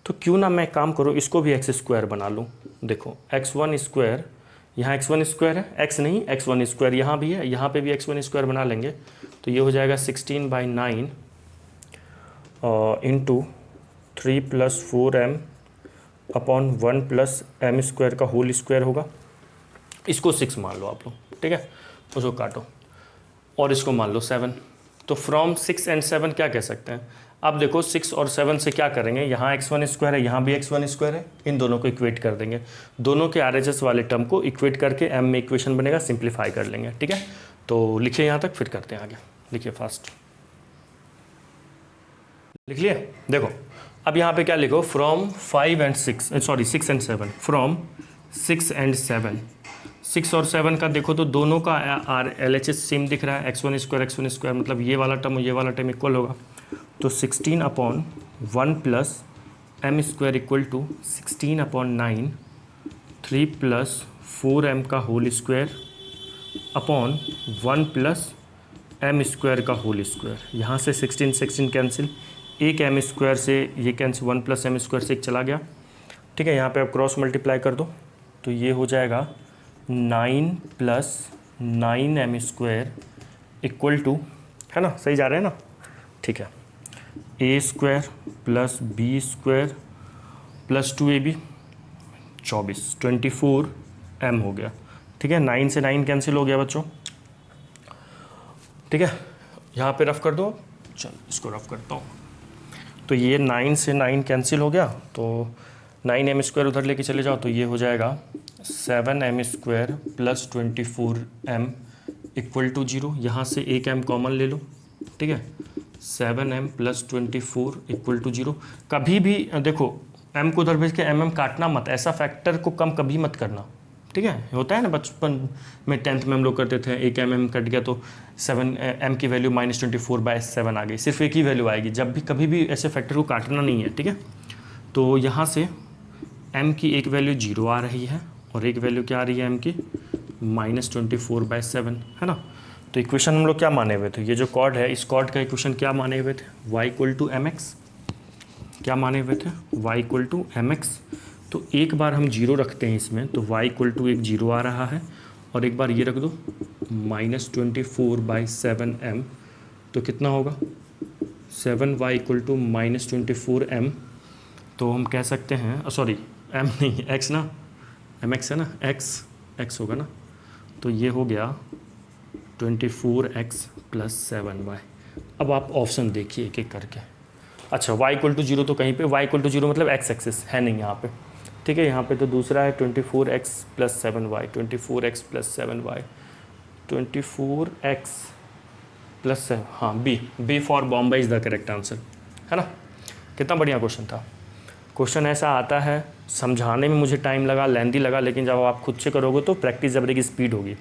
तो क्यों ना मैं काम करो इसको भी x² बना लूँ। देखो x1², यहाँ x1² है, x नहीं x1², यहाँ भी है, यहाँ पे भी x1² बना लेंगे, तो ये हो जाएगा 16/9 × 3 + 4m अपॉन 1 + m² का होल स्क्वायर होगा। इसको 6 मान लो आप लोग, ठीक है, उसको काटो और इसको मान लो 7, तो फ्रॉम 6 एंड 7 क्या कह सकते हैं? अब देखो 6 और 7 से क्या करेंगे, यहाँ x1² है, यहाँ भी x1² है, इन दोनों को इक्वेट कर देंगे, दोनों के RHS वाले टर्म को इक्वेट करके m में इक्वेशन बनेगा, सिंप्लीफाई कर लेंगे। ठीक है, तो लिखिए यहाँ तक, फिर करते हैं आगे। लिखिए फास्ट, लिख लिए। देखो अब यहाँ पे क्या लिखो, from 5 and 6 sorry 6 and 7, from 6 and 7, 6 और 7 का देखो तो दोनों का LHS सेम दिख रहा है, x1² मतलब ये वाला टर्म और ये वाला टर्म इक्वल होगा, तो 16/1 plus m² equal to 16/9 3 plus 4m का whole square upon 1 plus m² का होल स्क्वायर। यहाँ से 16 कैंसिल, एक m² से ये कैंसिल, 1 प्लस m² से एक चला गया। ठीक है, यहाँ पे आप क्रॉस मल्टीप्लाई कर दो तो ये हो जाएगा 9 प्लस 9m² इक्वल टू, है ना, सही जा रहे हैं ना? ठीक है, a² plus b² plus 2ab 24 24m हो गया। ठीक है, 9 से 9 कैंसिल हो गया बच्चों। ठीक है, यहाँ पे रफ कर दो, चल इसको रफ करता हूँ। तो ये 9 से 9 कैंसिल हो गया, तो 9m² उधर लेके चले जाओ तो ये हो जाएगा 7m² plus 24m equal to 0। यहाँ से एक m कॉमन ले लो। ठीक है, 7m प्लस 24 इक्वल टू 0। कभी भी देखो m को उधर भेज के mm काटना मत, ऐसा फैक्टर को कम कभी मत करना। ठीक है, होता है ना बचपन में 10th में हम लोग करते थे, एक mm कट गया तो 7m की वैल्यू -24/7 आ गई, सिर्फ एक ही वैल्यू आएगी। जब भी कभी भी ऐसे फैक्टर को काटना नहीं है। ठीक है, तो यहाँ से m की एक वैल्यू 0 आ रही है और एक वैल्यू क्या आ रही है m की -24/7, है ना। तो इक्वेशन हम लोग क्या माने हुए थे, ये जो कॉर्ड है इस कॉर्ड का इक्वेशन क्या माने हुए थे, y = mx। क्या माने हुए थे, y = mx। तो एक बार हम 0 रखते हैं इसमें, तो y = एक 0 आ रहा है, और एक बार ये रख दो -24/7m, तो कितना होगा 7y = -24m। तो हम कह सकते हैं, सॉरी m नहीं x ना, mx है ना, x होगा ना, तो ये हो गया 24x + 7y। अब आप ऑप्शन देखिए एक एक करके। अच्छा, y = 0 तो कहीं पे y = 0 मतलब x एक्सिस है नहीं यहाँ पे। ठीक है, यहाँ पे तो दूसरा है 24x + 7y, 24x + 7y, 24x + 7, हाँ B for Bombay is the correct answer, है ना। कितना बढ़िया क्वेश्चन था। क्वेश्चन ऐसा आता है, समझाने में मुझे टाइम लगा, लेंदी लगा, लेकिन जब आप खुद से करोगे तो प्रैक्टिस जब की स्पीड होगी।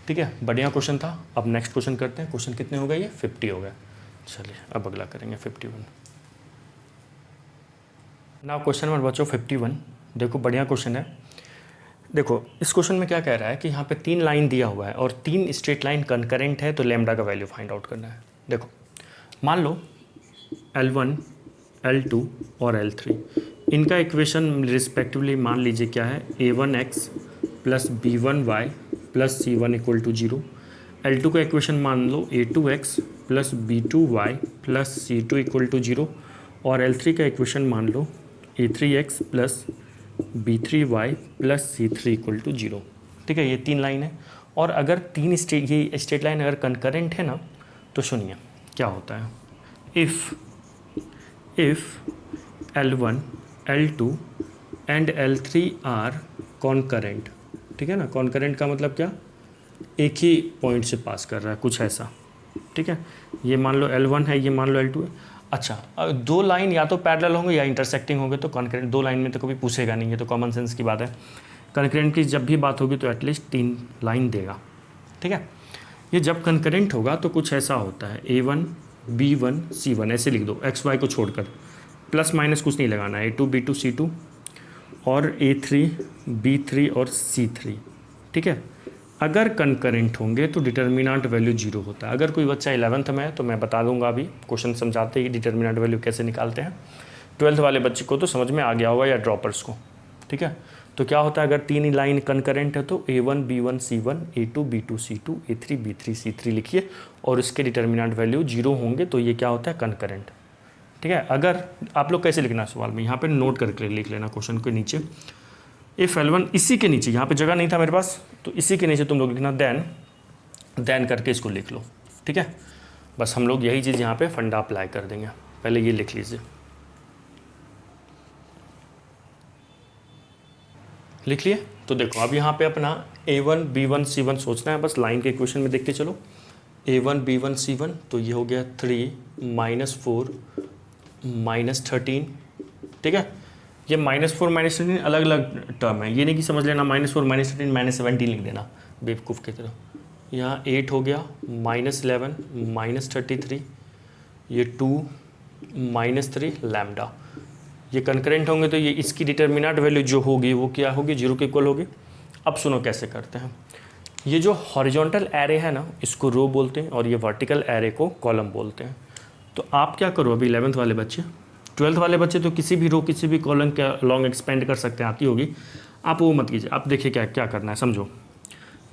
ठीक है, बढ़िया क्वेश्चन था। अब नेक्स्ट क्वेश्चन करते हैं। क्वेश्चन कितने हो गए, ये 50 हो गए। चलिए अब अगला करेंगे 51। नाउ क्वेश्चन नंबर बच्चों 51। देखो बढ़िया क्वेश्चन है। देखो इस क्वेश्चन में क्या कह रहा है कि यहाँ पे 3 लाइन दिया हुआ है और 3 स्ट्रेट लाइन कंकरेंट है, तो लैम्डा का वैल्यू फाइंड आउट करना है। देखो मान लो L1, L2 और L3, इनका इक्वेशन रिस्पेक्टिवली मान लीजिए क्या है, a1x + b1y + c1 = 0। L2 का इक्वेशन मान लो a2x + b2y + c2 = 0, और L3 का इक्वेशन मान लो a3x + b3y + c3 = 0। ठीक है, ये 3 लाइन है, और अगर ये स्ट्रेट लाइन अगर कंकरेंट है ना, तो सुनिए क्या होता है। If L1, L2 and L3 are concurrent, ठीक है ना, कॉन्करेंट का मतलब क्या, एक ही पॉइंट से पास कर रहा है, कुछ ऐसा। ठीक है, ये मान लो L1 है, ये मान लो L2 है। अच्छा, 2 लाइन या तो पैरेलल होंगे या इंटरसेक्टिंग होंगे, तो कॉन्करेंट 2 लाइन में तो कभी पूछेगा नहीं, ये तो कॉमन सेंस की बात है। कॉन्करेंट की जब भी बात होगी तो एटलीस्ट 3 लाइन देगा। ठीक है, ये जब कॉन्करेंट होगा तो कुछ ऐसा होता है, a1 b1 c1 ऐसे लिख दो, x y को छोड़कर, प्लस माइनस कुछ नहीं लगाना है, a2 b2 c2 और a3 b3 और c3। ठीक है, अगर कंकरेंट होंगे तो डिटर्मिनेंट वैल्यू 0 होता है। अगर कोई बच्चा 11th में है तो मैं बता दूंगा अभी क्वेश्चन समझाते ही डिटर्मिनेंट वैल्यू कैसे निकालते हैं। 12th वाले बच्चे को तो समझ में आ गया होगा, या ड्रॉपर्स को। ठीक है, तो क्या होता है, अगर 3 लाइन कंकरेंट है तो a1 b1 c1, a2 b2 c2, a3 b3 c3 लिखिए, और इसके डिटर्मिनेंट वैल्यू 0 होंगे तो ये क्या होता है, कंकरेंट। ठीक है, अगर आप लोग कैसे लिखना है सवाल में, यहाँ पे नोट करके लिख लेना क्वेश्चन के नीचे। इफ़ L1, इसी के नीचे, यहाँ पे जगह नहीं था मेरे पास, तो इसी के नीचे तुम लोग लिखना देन करके इसको लिख लो। ठीक है, बस हम लोग यही चीज़ यहाँ पे फंडा अप्लाई कर देंगे। पहले ये लिख लीजिए, लिख लिए। तो देखो अब यहाँ पे अपना A1 B1 C1 सोचना है, बस लाइन के इक्वेशन में देख के चलो। A1 B1 C1, तो ये हो गया 3 -4 -13, ठीक है। ये -4 -13 अलग अलग टर्म है, ये नहीं कि समझ लेना -4 -13 -17 लिख देना बेवकूफ़ की तरह। यहाँ 8 हो गया, -11 -33, ये 2 -3 लैम्डा। ये कंकरेंट होंगे तो ये इसकी डिटर्मिनेंट वैल्यू जो होगी वो क्या होगी, 0 के इक्वल होगी। अब सुनो कैसे करते हैं। ये जो हॉरिजॉन्टल एरे है ना, इसको रो बोलते हैं, और ये वर्टिकल एरे को कॉलम बोलते हैं। तो आप क्या करो, अभी 11th वाले बच्चे, 12th वाले बच्चे तो किसी भी रो किसी भी कॉलम के लॉन्ग एक्सपेंड कर सकते हैं, आती होगी। आप वो मत कीजिए, आप देखिए क्या क्या करना है, समझो।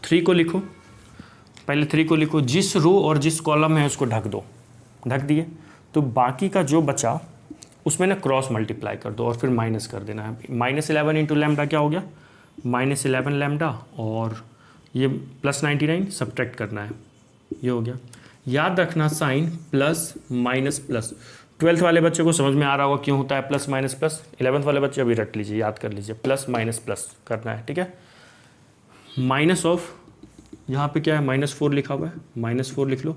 3 को लिखो, पहले 3 को लिखो, जिस रो और जिस कॉलम है उसको ढक दो, ढक दिए। तो बाकी का जो बचा उसमें ना क्रॉस मल्टीप्लाई कर दो और फिर माइनस कर देना है। -11 इंटू लैम्डा क्या हो गया, -11 लैम्डा, और ये +99 सब्ट्रैक्ट करना है, ये हो गया। याद रखना sign plus minus plus. 12th वाले बच्चे को समझ में आ रहा होगा क्यों होता है प्लस माइनस प्लस। 11th वाले बच्चे अभी रट लीजिए, याद कर लीजिए, प्लस माइनस प्लस करना है, ठीक है। माइनस ऑफ, यहाँ पे क्या है, -4 लिखा हुआ है, -4 लिख लो।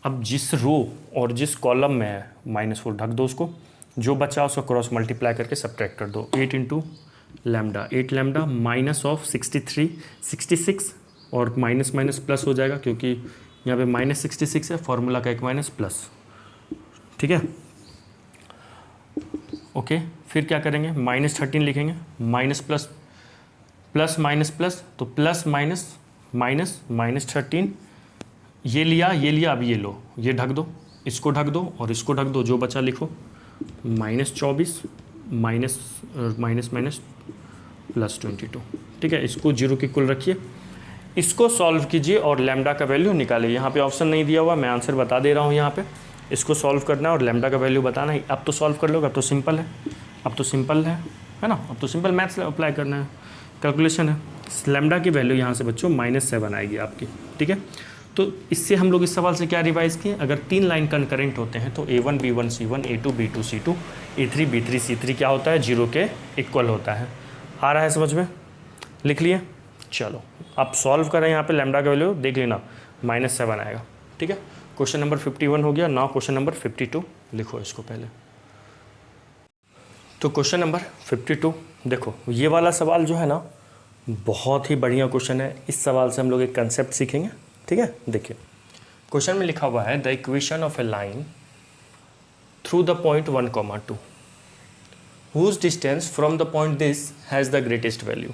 अब जिस रो और जिस कॉलम में है -4 ढक दो उसको, जो बचा उसको क्रॉस मल्टीप्लाई करके सब्ट्रैक्ट कर दो। 8 into lambda, 8 lambda minus of 63 66, और माइनस माइनस प्लस हो जाएगा क्योंकि यहाँ पे -66 है, फॉर्मूला का एक माइनस प्लस, ठीक है। ओके, फिर क्या करेंगे, -13 लिखेंगे, minus plus plus minus plus, तो प्लस माइनस माइनस -13, ये लिया, अब ये लो, ये ढक दो, इसको ढक दो और इसको ढक दो, जो बचा लिखो -24 माइनस माइनस +22, ठीक है। इसको 0 के इक्वल रखिए, इसको सॉल्व कीजिए और लैम्डा का वैल्यू निकालिए। यहाँ पे ऑप्शन नहीं दिया हुआ, मैं आंसर बता दे रहा हूँ। यहाँ पे इसको सॉल्व करना है और लैम्डा का वैल्यू बताना है। अब तो सॉल्व कर लोगे, अब तो सिंपल है, अब तो सिंपल है ना, अब तो सिंपल मैथ्स अप्लाई करना है, कैलकुलेशन है। लैम्डा की वैल्यू यहाँ से बच्चों -7 आएगी आपकी, ठीक है। तो इससे हम लोग इस सवाल से क्या रिवाइज किए, अगर 3 लाइन कंकरेंट होते हैं तो A1 B1 C1 A2 B2 C2 A3 B3 C3 क्या होता है, 0 के इक्वल होता है। आ रहा है समझ में, लिख लिए। चलो आप सॉल्व करें, यहाँ पे लैम्डा का वैल्यू देख लेना, -7 आएगा, ठीक है। क्वेश्चन नंबर 51 हो गया। नाउ क्वेश्चन नंबर 52 लिखो इसको पहले। तो क्वेश्चन नंबर 52 देखो, ये वाला सवाल जो है ना बहुत ही बढ़िया क्वेश्चन है। इस सवाल से हम लोग एक कंसेप्ट सीखेंगे, ठीक है। देखिए क्वेश्चन में लिखा हुआ है, the equation of a line through the point 1, 2 whose distance from the point this has the greatest value.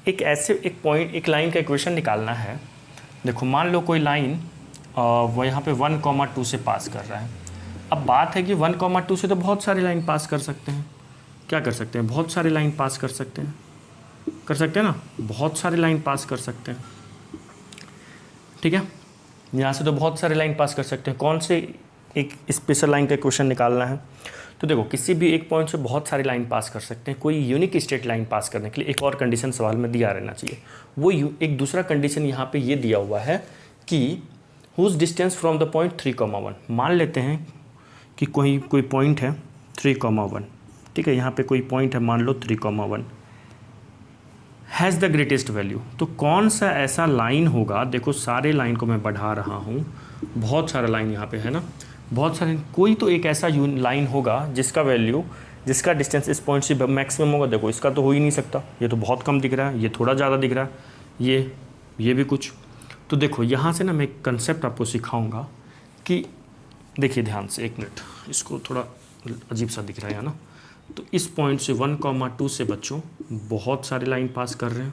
एक पॉइंट, एक लाइन का इक्वेशन निकालना है। देखो मान लो कोई लाइन वो यहाँ पे 1, 2 से पास कर रहा है। अब बात है कि 1, 2 से तो बहुत सारी लाइन पास कर सकते हैं। क्या कर सकते हैं, बहुत सारी लाइन पास कर सकते हैं ना, बहुत सारी लाइन पास कर सकते हैं, ठीक है। यहाँ से तो बहुत सारे लाइन पास कर सकते हैं। कौन से एक स्पेशल लाइन का क्वेश्चन निकालना है, तो देखो किसी भी एक पॉइंट से बहुत सारी लाइन पास कर सकते हैं। कोई यूनिक स्ट्रेट लाइन पास करने के लिए एक और कंडीशन सवाल में दिया रहना चाहिए। वो एक दूसरा कंडीशन यहाँ पे ये दिया हुआ है कि whose distance from the point 3, 1। मान लेते हैं कि कोई पॉइंट है 3, 1, ठीक है। यहाँ पे कोई पॉइंट है, मान लो 3, 1 हैज़ द ग्रेटेस्ट वैल्यू। तो कौन सा ऐसा लाइन होगा, देखो सारे लाइन को मैं बढ़ा रहा हूँ, बहुत सारा लाइन यहाँ पे है ना, बहुत सारे, कोई तो एक ऐसा लाइन होगा जिसका वैल्यू, जिसका डिस्टेंस इस पॉइंट से मैक्सिमम होगा। देखो इसका तो हो ही नहीं सकता, ये तो बहुत कम दिख रहा है, ये थोड़ा ज़्यादा दिख रहा है, ये भी कुछ। तो देखो यहाँ से ना मैं एक कंसेप्ट आपको सिखाऊंगा कि देखिए ध्यान से, 1 मिनट, इसको थोड़ा अजीब सा दिख रहा है यहाँ ना। तो इस पॉइंट से 1, 2 से बच्चों बहुत सारे लाइन पास कर रहे हैं,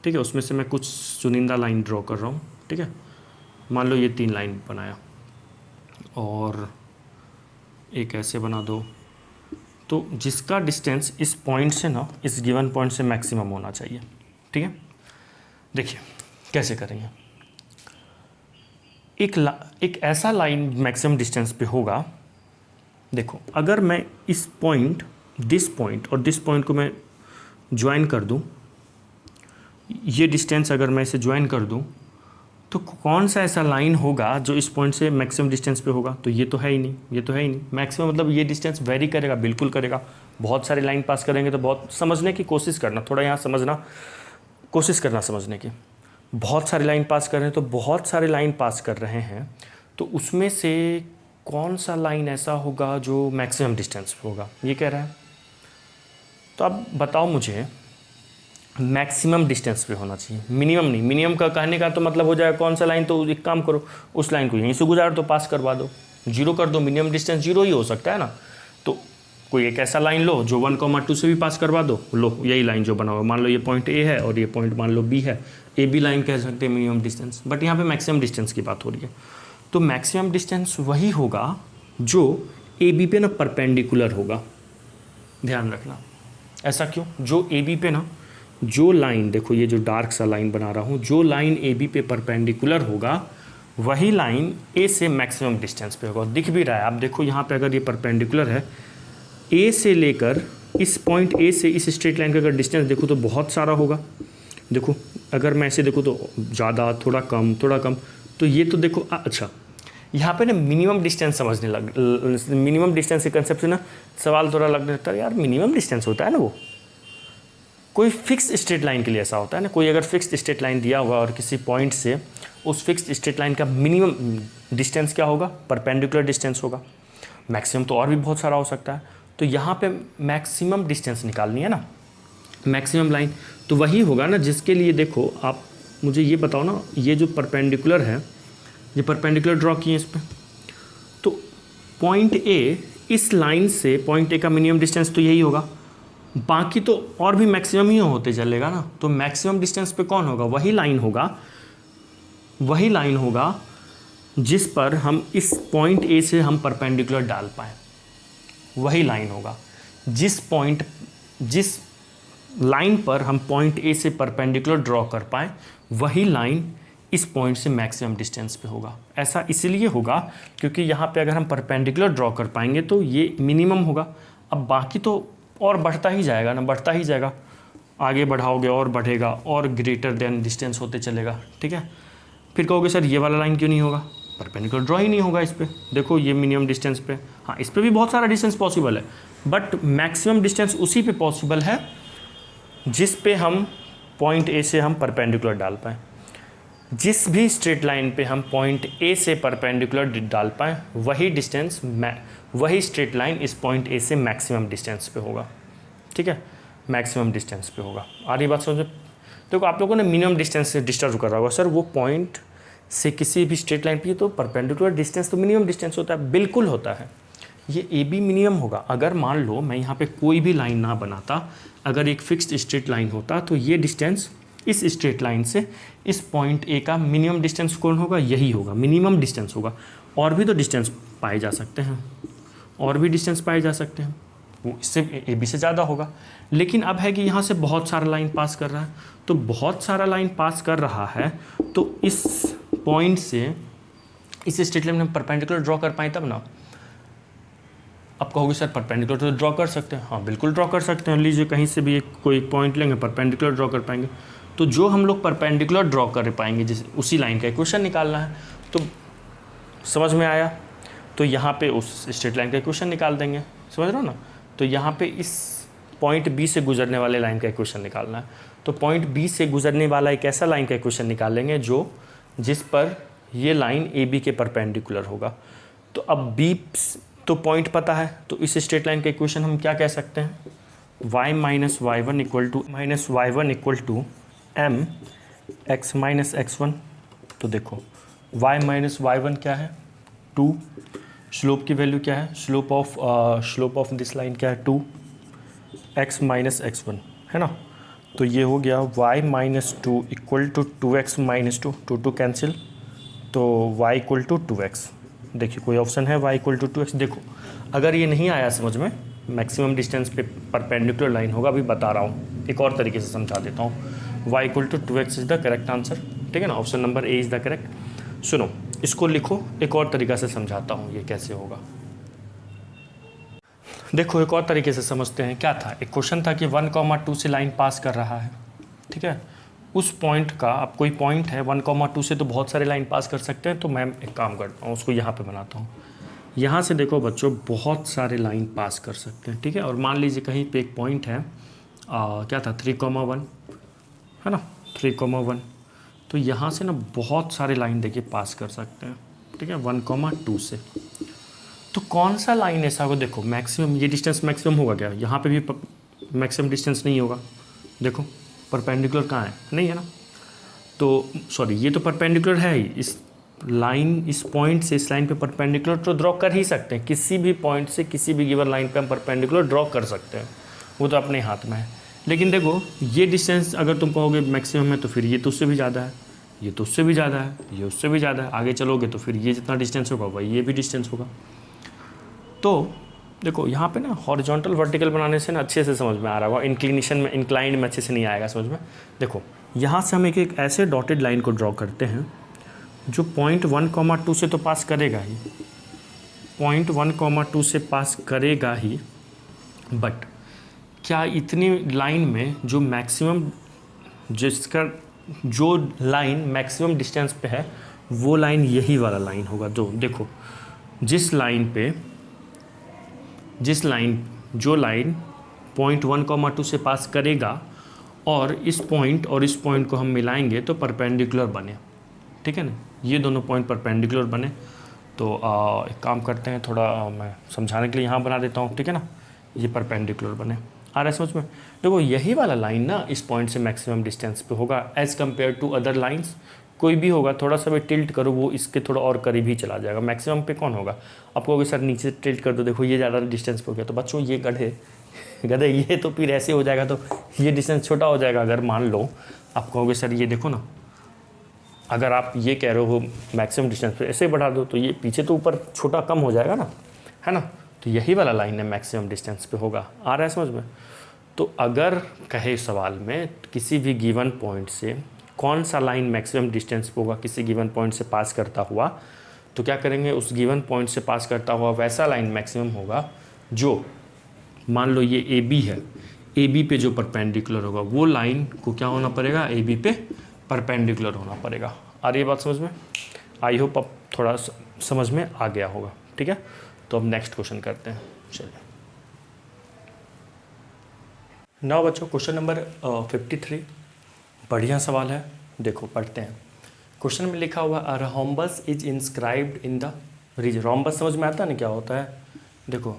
ठीक है। उसमें से मैं कुछ चुनिंदा लाइन ड्रॉ कर रहा हूँ, ठीक है। मान लो ये 3 लाइन बनाया और एक ऐसे बना दो, तो जिसका डिस्टेंस इस पॉइंट से ना, इस गिवन पॉइंट से मैक्सिमम होना चाहिए, ठीक है। देखिए कैसे करेंगे, एक ऐसा लाइन मैक्सिमम डिस्टेंस पे होगा। देखो अगर मैं इस पॉइंट, दिस पॉइंट और दिस पॉइंट को मैं ज्वाइन कर दूं, ये डिस्टेंस अगर मैं इसे ज्वाइन कर दूं, तो कौन सा ऐसा लाइन होगा जो इस पॉइंट से मैक्सिमम डिस्टेंस पे होगा? तो ये तो है ही नहीं, ये तो है ही नहीं। मैक्सिमम मतलब ये डिस्टेंस वेरी करेगा, बिल्कुल करेगा। बहुत सारे लाइन पास करेंगे तो बहुत समझने की कोशिश करना, थोड़ा यहाँ समझना कोशिश करना समझने की। बहुत सारे लाइन पास कर रहे हैं तो बहुत सारे लाइन पास कर रहे हैं, तो उसमें से कौन सा लाइन ऐसा होगा जो मैक्सिमम डिस्टेंस पे होगा, ये कह रहा है। तो अब बताओ मुझे, मैक्सिमम डिस्टेंस पे होना चाहिए, मिनिमम नहीं। मिनिमम का कहने का तो मतलब हो जाएगा कौन सा लाइन, तो एक काम करो, उस लाइन को यहीं से गुजार दो, पास करवा दो, जीरो कर दो। मिनिमम डिस्टेंस जीरो ही हो सकता है ना। तो कोई एक ऐसा लाइन लो जो 1,2 से भी पास करवा दो, लो यही लाइन जो बना हुआ, मान लो ये पॉइंट ए है और ये पॉइंट मान लो बी है, ए बी लाइन कह सकते हैं मिनिमम डिस्टेंस। बट यहाँ पे मैक्सिमम डिस्टेंस की बात हो रही है। तो मैक्सिमम डिस्टेंस वही होगा जो ए बी पे ना परपेंडिकुलर होगा। ध्यान रखना। ऐसा क्यों? जो ए बी पे ना, जो लाइन देखो, ये जो डार्क सा लाइन बना रहा हूँ, जो लाइन ए बी पे परपेंडिकुलर होगा वही लाइन ए से मैक्सिमम डिस्टेंस पे होगा। दिख भी रहा है, आप देखो यहाँ पे अगर ये परपेंडिकुलर है, ए से लेकर इस पॉइंट ए से इस स्ट्रेट लाइन का अगर डिस्टेंस देखो तो बहुत सारा होगा। देखो अगर मैं ऐसे देखूँ तो ज़्यादा, थोड़ा कम, थोड़ा कम। तो ये तो देखो अच्छा, यहाँ पे ना मिनिमम डिस्टेंस समझने लग, मिनिमम डिस्टेंस के कंसेप्ट से ना सवाल थोड़ा लगने लगता है, यार मिनिमम डिस्टेंस होता है ना, वो कोई फिक्स स्ट्रेट लाइन के लिए ऐसा होता है ना। कोई अगर फिक्स स्ट्रेट लाइन दिया हुआ और किसी पॉइंट से उस फिक्स स्ट्रेट लाइन का मिनिमम डिस्टेंस क्या होगा? परपेंडिकुलर डिस्टेंस होगा। मैक्सिमम तो और भी बहुत सारा हो सकता है। तो यहाँ पे मैक्सिमम डिस्टेंस निकालनी है ना, मैक्सिमम लाइन तो वही होगा ना जिसके लिए देखो आप मुझे ये बताओ ना, ये जो परपेंडिकुलर है, ये परपेंडिकुलर ड्रॉ किए इस पर, तो पॉइंट ए, इस लाइन से पॉइंट ए का मिनिमम डिस्टेंस तो यही होगा, बाकी तो और भी मैक्सिमम ही होते चलेगा ना। तो मैक्सिमम डिस्टेंस पे कौन होगा? वही लाइन होगा, वही लाइन होगा जिस पर हम इस पॉइंट ए से हम परपेंडिकुलर डाल पाएँ। वही लाइन होगा जिस लाइन पर हम पॉइंट ए से परपेंडिकुलर ड्रॉ कर पाएँ, वही लाइन इस पॉइंट से मैक्सिमम डिस्टेंस पे होगा। ऐसा इसलिए होगा क्योंकि यहाँ पे अगर हम परपेंडिकुलर ड्रॉ कर पाएंगे तो ये मिनिमम होगा। अब बाकी तो और बढ़ता ही जाएगा ना, बढ़ता ही जाएगा, आगे बढ़ाओगे और बढ़ेगा और ग्रेटर देन डिस्टेंस होते चलेगा। ठीक है, फिर कहोगे सर ये वाला लाइन क्यों नहीं होगा? परपेंडिकुलर ड्रॉ ही नहीं होगा इस पर। देखो ये मिनिमम डिस्टेंस पे, हाँ इस पर भी बहुत सारा डिस्टेंस पॉसिबल है, बट मैक्सिमम डिस्टेंस उसी पे पॉसिबल है जिस पे हम पॉइंट ए से हम परपेंडिकुलर डाल पाएँ। जिस भी स्ट्रेट लाइन पे हम पॉइंट ए से परपेंडिकुलर डाल पाएँ, वही डिस्टेंस, वही स्ट्रेट लाइन इस पॉइंट ए से मैक्सिमम डिस्टेंस पे होगा। ठीक है, मैक्सिमम डिस्टेंस पे होगा। आ रही बात समझो? देखो आप लोगों ने मिनिमम डिस्टेंस से डिस्टर्ब कर रहा होगा, सर वो पॉइंट से किसी भी स्ट्रेट लाइन पे तो परपेंडिकुलर डिस्टेंस तो मिनिमम डिस्टेंस होता है। बिल्कुल होता है, ये ए बी मिनिमम होगा। अगर मान लो मैं यहाँ पे कोई भी लाइन ना बनाता, अगर एक फिक्स्ड स्ट्रेट लाइन होता तो ये डिस्टेंस इस स्ट्रेट लाइन से इस पॉइंट ए का मिनिमम डिस्टेंस कौन होगा? यही होगा, मिनिमम डिस्टेंस होगा। और भी तो डिस्टेंस पाए जा सकते हैं, और भी डिस्टेंस पाए जा सकते हैं, वो इससे ए बी से ज़्यादा होगा। लेकिन अब है कि यहाँ से बहुत सारा लाइन पास कर रहा है, तो बहुत सारा लाइन पास कर रहा है तो इस पॉइंट से इस स्ट्रेट लाइन में परपेंडिकुलर ड्रॉ कर पाए तब ना। अब कहोगे सर परपेंडिकुलर तो ड्रॉ कर सकते हैं, हाँ बिल्कुल ड्रॉ कर सकते हैं। लीजिए कहीं से भी कोई पॉइंट लेंगे, परपेंडिकुलर ड्रॉ कर पाएंगे। तो जो हम लोग परपेंडिकुलर ड्रॉ कर पाएंगे जिस उसी लाइन का इक्वेशन निकालना है। तो समझ में आया? तो यहाँ पे उस स्ट्रेट लाइन का इक्वेशन निकाल देंगे, समझ रहे हो ना। तो यहाँ पे इस पॉइंट बी से गुजरने वाले लाइन का इक्वेशन निकालना है। तो पॉइंट बी से गुजरने वाला एक ऐसा लाइन का इक्वेशन निकालेंगे जो जिस पर ये लाइन ए बी के परपेंडिकुलर होगा। तो अब बी तो पॉइंट पता है, तो इस स्ट्रेट लाइन का इक्वेशन हम क्या कह सकते हैं? y minus y one equal to m x minus x one. तो देखो y माइनस वाई वन क्या है? 2। स्लोप की वैल्यू क्या है? स्लोप ऑफ दिस लाइन क्या है? 2। x माइनस एक्स वन है ना। तो ये हो गया y minus 2 equal to 2x minus 2, 2 cancel, तो y इक्वल टू 2x। देखिए कोई ऑप्शन है y इक्वल टू 2x। देखो अगर ये नहीं आया समझ में, मैक्सिमम डिस्टेंस पे परपेंडिकुलर लाइन होगा, अभी बता रहा हूँ, एक और तरीके से समझा देता हूँ। y equal to 2x is the correct answer. ठीक है ना, option number A is the correct. सुनो इसको लिखो, एक और तरीका से समझाता हूँ ये कैसे होगा। देखो एक और तरीके से समझते हैं। क्या था? एक क्वेश्चन था कि 1,2 से लाइन पास कर रहा है, ठीक है, उस पॉइंट का, अब कोई पॉइंट है 1,2 से तो बहुत सारे लाइन पास कर सकते हैं, तो मैं एक काम करता हूँ, उसको यहाँ पे बनाता हूँ। यहाँ से देखो बच्चों, बहुत सारे लाइन पास कर सकते हैं, ठीक है। और मान लीजिए कहीं पे एक पॉइंट है, क्या था 3,1 है ना, 3,1, तो यहाँ से ना बहुत सारे लाइन देखिए पास कर सकते हैं, ठीक है, 1,2 से। तो कौन सा लाइन ऐसा होगा, देखो मैक्सिमम, ये डिस्टेंस मैक्सिमम होगा क्या, यहाँ पे भी मैक्सिमम डिस्टेंस नहीं होगा, देखो परपेंडिकुलर कहाँ है, नहीं है ना, तो सॉरी ये तो परपेंडिकुलर है ही, इस लाइन, इस पॉइंट से इस लाइन पे परपेंडिकुलर तो ड्रॉ कर ही सकते हैं, किसी भी पॉइंट से किसी भी गिवन लाइन पे हम परपेंडिकुलर ड्रॉ कर सकते हैं, वो तो अपने हाथ में है। लेकिन देखो ये डिस्टेंस अगर तुम कहोगे मैक्सिमम है, तो फिर ये तो उससे भी ज़्यादा है, ये तो उससे भी ज़्यादा है, ये उससे भी ज़्यादा है, आगे चलोगे तो फिर ये जितना डिस्टेंस होगा वही ये भी डिस्टेंस होगा। तो देखो यहाँ पे ना हॉरिजॉन्टल वर्टिकल बनाने से ना अच्छे से समझ में आ रहा होगा, इंक्लिनेशन में, इंक्लाइंड में अच्छे से नहीं आएगा समझ में। देखो यहाँ से हम एक ऐसे डॉटेड लाइन को ड्रॉ करते हैं जो पॉइंट 1,2 से तो पास करेगा ही, पॉइंट 1,2 से पास करेगा ही, बट क्या इतनी लाइन में जो मैक्सिमम, जिसका जो लाइन मैक्सिमम डिस्टेंस पे है वो लाइन यही वाला लाइन होगा। जो देखो जिस लाइन पे, जो लाइन पॉइंट 1,2 से पास करेगा और इस पॉइंट को हम मिलाएंगे तो परपेंडिकुलर बने, ठीक है ना, ये दोनों पॉइंट परपेंडिकुलर बने। तो एक काम करते हैं, थोड़ा मैं समझाने के लिए यहाँ बना देता हूँ, ठीक है ना, ये परपेंडिकुलर बने, आ रहा है समझ में। देखो यही वाला लाइन ना इस पॉइंट से मैक्सिमम डिस्टेंस पे होगा as compare to other lines. कोई भी होगा थोड़ा सा भी टिल्ट करो वो इसके थोड़ा और करीब ही चला जाएगा, मैक्सिमम पे कौन होगा, आप कहोगे सर नीचे टिल्ट कर दो, देखो ये ज़्यादा डिस्टेंस पे हो गया, तो बच्चों ये गधे ये तो फिर ऐसे हो जाएगा, तो ये डिस्टेंस छोटा हो जाएगा। अगर मान लो आप कहोगे सर ये देखो ना, अगर आप ये कह रहे हो मैक्सिमम डिस्टेंस पे ऐसे बढ़ा दो, तो ये पीछे तो ऊपर छोटा कम हो जाएगा ना, है ना, तो यही वाला लाइन है मैक्सिमम डिस्टेंस पे होगा, आ रहा है समझ में। तो अगर कहे सवाल में किसी भी गिवन पॉइंट से कौन सा लाइन मैक्सिमम डिस्टेंस पे होगा किसी गिवन पॉइंट से पास करता हुआ, तो क्या करेंगे, उस गिवन पॉइंट से पास करता हुआ वैसा लाइन मैक्सिमम होगा जो, मान लो ये ए बी है, ए बी पे जो परपेंडिकुलर होगा वो लाइन को क्या होना पड़ेगा, ए बी पे परपेंडिकुलर होना पड़ेगा। आ रही है बात समझ में, आई होप अब थोड़ा समझ में आ गया होगा, ठीक है। तो अब नेक्स्ट क्वेश्चन करते हैं, चलिए। नाउ बच्चों क्वेश्चन नंबर 53, बढ़िया सवाल है, देखो पढ़ते हैं। क्वेश्चन में लिखा हुआ a rhombus is inscribed in the region. Rhombus समझ में आता है ना क्या होता है, देखो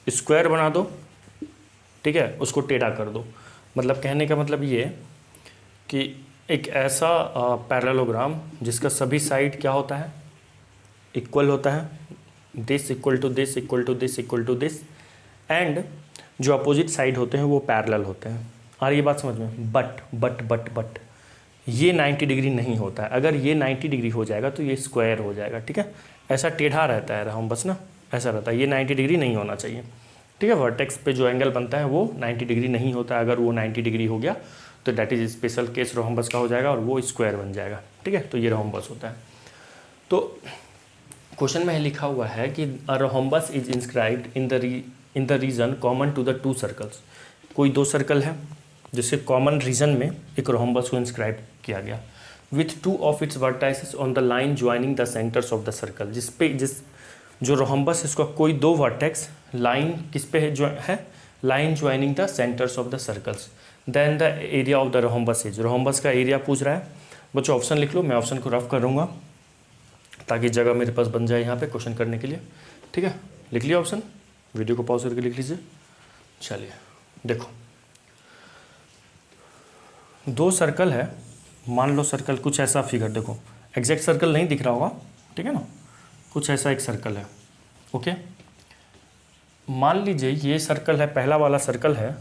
स्क्वायर बना दो, ठीक है, उसको टेढ़ा कर दो, मतलब कहने का मतलब ये कि एक ऐसा पैरेललोग्राम जिसका सभी साइड क्या होता है, इक्वल होता है, this equal to this equal to this equal to this, and जो अपोजिट साइड होते हैं वो पैरेलल होते हैं। आ रही है बात समझ में। बट ये 90 डिग्री नहीं होता है, अगर ये 90 डिग्री हो जाएगा तो ये स्क्वायर हो जाएगा, ठीक है, ऐसा टेढ़ा रहता है रोम्बस ना, ऐसा रहता है, ये 90 डिग्री नहीं होना चाहिए, ठीक है। वर्टेक्स पे जो एंगल बनता है वो 90 डिग्री नहीं होता है, अगर वो 90 डिग्री हो गया तो that is special case rhombus का हो जाएगा और वो स्क्वायर बन जाएगा, ठीक है, तो ये रोम्बस होता है। तो क्वेश्चन में लिखा हुआ है कि a rhombus is inscribed in the region common to the two circles. कोई दो सर्कल है जिसके कॉमन रीजन में एक रोम्बस को इंस्क्राइब किया गया, with two of its vertices on the line joining the centres of the circle. जिस जो रोम्बस इसका कोई दो वर्टेक्स लाइन किस पे है, line joining the centres of the circles, then the area of the rhombus is. Rhombus का एरिया पूछ रहा है बच्चों, ऑप्शन लिख लो, मैं ऑप्शन को रफ करूँगा ताकि जगह मेरे पास बन जाए यहाँ पे क्वेश्चन करने के लिए, ठीक है। लिख लिया ऑप्शन, वीडियो को पॉज करके लिख लीजिए। चलिए देखो, दो सर्कल है, मान लो सर्कल कुछ ऐसा फिगर, देखो एग्जैक्ट सर्कल नहीं दिख रहा होगा, ठीक है ना, कुछ ऐसा एक सर्कल है, ओके। मान लीजिए ये सर्कल है, पहला वाला सर्कल है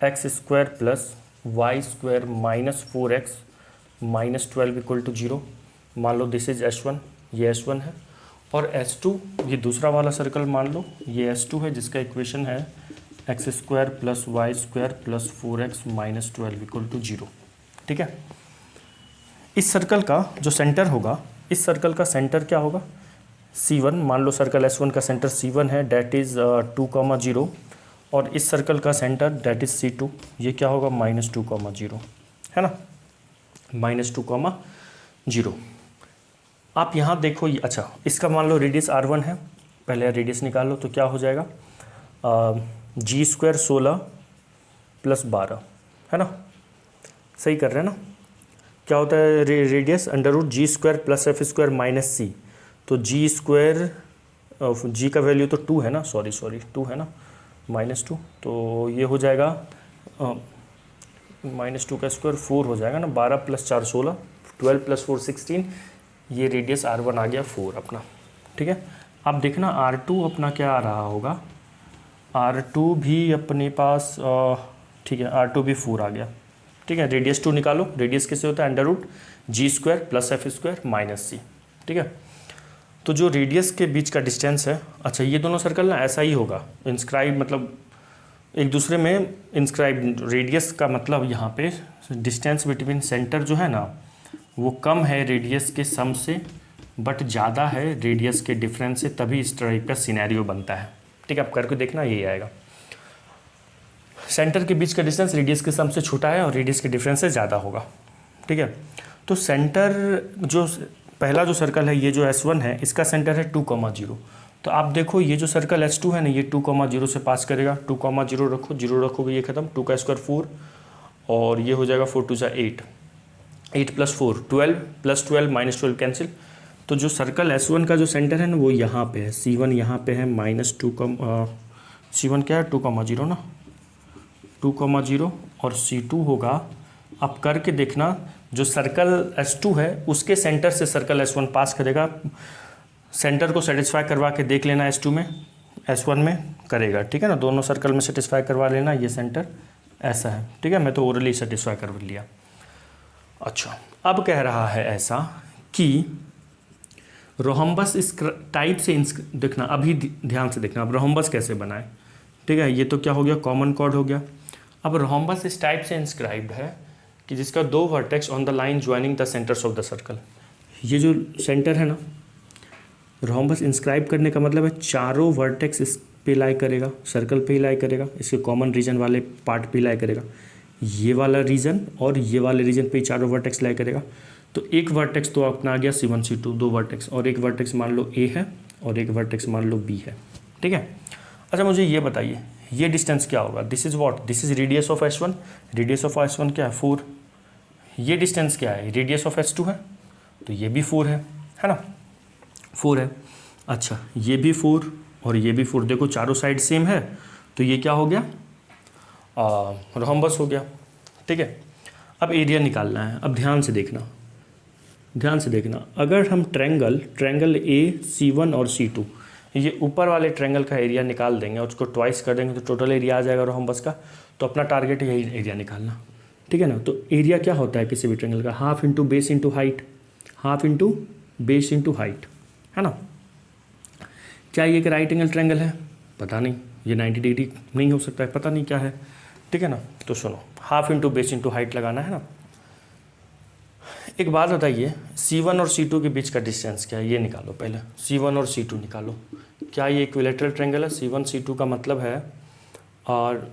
x square plus y square minus 4x minus 12 equal to 0। मान लो दिस इज S1, ये S1 है, और S2 ये दूसरा वाला सर्कल मान लो ये S2 है जिसका इक्वेशन है x square plus y square plus 4x minus 12 equal to 0, ठीक है। इस सर्कल का जो सेंटर होगा, इस सर्कल का सेंटर क्या होगा, C1। मान लो सर्कल S1 का सेंटर C1 है, डैट इज़ 2,0, और इस सर्कल का सेंटर डैट इज़ C2, ये क्या होगा -2,0, है ना। -2, 0। आप यहाँ देखो ये, अच्छा इसका मान लो रेडियस r1 है, पहले रेडियस निकाल लो तो क्या हो जाएगा, g² 16 + 12, है ना, सही कर रहे हैं ना। क्या होता है रेडियस, √g² + f² - c, तो g², g का वैल्यू तो 2 है ना, सॉरी 2 है ना, -2, तो ये हो जाएगा -2 का स्क्वायर 4 हो जाएगा ना, 12 + 4 16, 12 + 4 16, ये रेडियस r1 आ गया 4 अपना, ठीक है। अब देखना r2 अपना क्या आ रहा होगा, r2 भी अपने पास ठीक है, r2 भी 4 आ गया, ठीक है। रेडियस 2 निकालो, रेडियस कैसे होता है, √g² + f² - c, ठीक है। तो जो रेडियस के बीच का डिस्टेंस है, अच्छा ये दोनों सर्कल ना ऐसा ही होगा, इंस्क्राइब मतलब एक दूसरे में इंस्क्राइब, रेडियस का मतलब यहाँ पे डिस्टेंस बिटवीन सेंटर जो है ना वो कम है रेडियस के सम से, बट ज़्यादा है रेडियस के डिफरेंस से, तभी इस टाइप का सिनेरियो बनता है, ठीक है। आप करके देखना, यही आएगा। सेंटर के बीच का डिस्टेंस रेडियस के सम से छोटा है और रेडियस के डिफरेंस से ज़्यादा होगा, ठीक है। तो सेंटर जो पहला जो सर्कल है, ये जो S1 है, इसका सेंटर है 2, 0। तो आप देखो ये जो सर्कल S2 है ना, ये 2, 0 से पास करेगा, 2, 0 रखो, 0 रखोगे ये खत्म, 2 का स्क्वायर 4 और ये हो जाएगा 4 2 8, 8 + 4 12, + 12 -12 कैंसिल। तो जो सर्कल S1 का जो सेंटर है ना वो यहाँ पे है, C1 यहाँ पे है, -2 C1 क्या है 2, 0 ना, 2, 0 और C2 होगा। अब करके देखना, जो सर्कल S2 है उसके सेंटर से सर्कल S1 पास करेगा, सेंटर को सेटिस्फाई करवा के देख लेना, S2 में S1 में करेगा, ठीक है ना, दोनों सर्कल में सेटिस्फाई करवा लेना, ये सेंटर ऐसा है, ठीक है, मैं तो ओरली सेटिस्फाई कर लिया। अच्छा अब कह रहा है ऐसा कि रोहम्बस इस टाइप से देखना, अभी ध्यान से देखना, अब रोहम्बस कैसे बनाए, ठीक है, ये तो क्या हो गया, कॉमन कॉर्ड हो गया। अब रोहम्बस इस टाइप से इंस्क्राइब्ड है कि जिसका 2 vertex on the line joining the centres of the circle. ये जो सेंटर है ना, रोहम्बस इंस्क्राइब करने का मतलब है चारों वर्टेक्स इस पे लाई करेगा, सर्कल पे ही लाई करेगा, इसके कॉमन रीजन वाले पार्ट पे लाई करेगा, ये वाला रीजन और ये वाले रीजन पे चारों वर्टेक्स लाई करेगा। तो एक वर्टेक्स तो अपना आ गया C1 C2, 2 वर्टेक्स, और एक वर्टेक्स मान लो A है और एक वर्टेक्स मान लो B है, ठीक है। अच्छा मुझे ये बताइए, ये डिस्टेंस क्या होगा, this is what, this is radius of S1, radius of S1 क्या है 4, ये डिस्टेंस क्या है, रेडियस ऑफ S2 है, तो ये भी 4 है ना, 4 है। अच्छा ये भी 4 और ये भी 4, देखो चारों साइड सेम है, तो ये क्या हो गया, रोहम्बस हो गया, ठीक है। अब एरिया निकालना है, अब ध्यान से देखना, ध्यान से देखना, अगर हम ट्रायंगल AC1 और C2, ये ऊपर वाले ट्रायंगल का एरिया निकाल देंगे और उसको ट्वाइस कर देंगे तो टोटल एरिया आ जाएगा रोहम्बस का। तो अपना टारगेट है यही एरिया निकालना, ठीक है ना। तो एरिया क्या होता है किसी भी ट्रायंगल का, half into base into height, half into base into height, है ना। क्या ये एक राइट एंगल ट्रायंगल है, पता नहीं, ये 90 डिग्री नहीं हो सकता है, पता नहीं क्या है, ठीक है ना। तो सुनो, half into base into height लगाना है ना। एक बात बताइए, C1 और C2 के बीच का डिस्टेंस क्या है, ये निकालो पहले, C1 और C2 निकालो। क्या ये इक्विलेटरल ट्रायंगल है, C1 C2 का मतलब है, और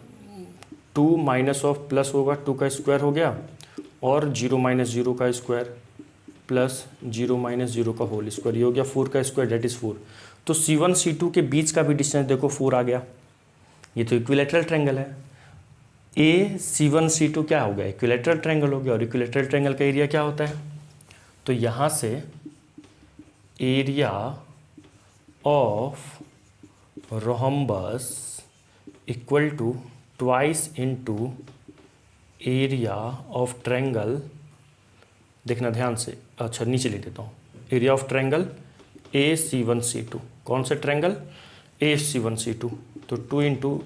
2 माइनस ऑफ प्लस होगा 2 का स्क्वायर हो गया, और 0 - 0 का स्क्वायर प्लस 0 - 0 का होल स्क्वायर, ये हो गया 4 का स्क्वायर, डेट इज़ 4। तो C1 C2 के बीच का भी डिस्टेंस देखो 4 आ गया, ये तो इक्विलेटरल ट्रायंगल है। C1 C2 क्या हो गया, इक्विलेटरल ट्रायंगल हो गया, और इक्विलेटरल ट्रायंगल का एरिया क्या होता है, तो यहाँ से area of rhombus equal to twice into area of triangle, देखना ध्यान से, अच्छा नीचे लिख देता हूँ, area of triangle AC1 C2, कौन सा ट्रायंगल, AC1 C2, तो 2 इंटू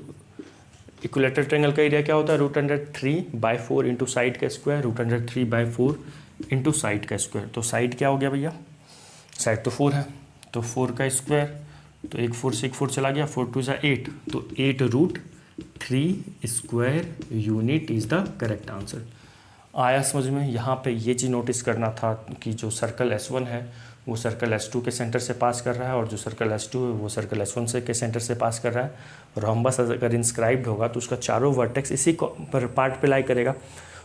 इक्विलेटरल ट्रायंगल का एरिया क्या होता है, √3/4 इंटू साइड का स्क्वायर, √3/4 इंटू साइड का स्क्वायर। तो साइड क्या हो गया भैया, साइड तो 4 है, तो 4 का स्क्वायर, तो एक 4 से एक 4 चला गया, 4 2 = 8, तो 8√3 square unit is the correct answer. आया समझ में। यहाँ पे ये चीज़ नोटिस करना था कि जो सर्कल S1 है वो सर्कल S2 के सेंटर से पास कर रहा है, और जो सर्कल S2 है वो सर्कल S1 से के सेंटर से पास कर रहा है। रोहम्बस अगर इंस्क्राइब्ड होगा तो उसका चारों वर्टेक्स इसी पार्ट पे लाई करेगा,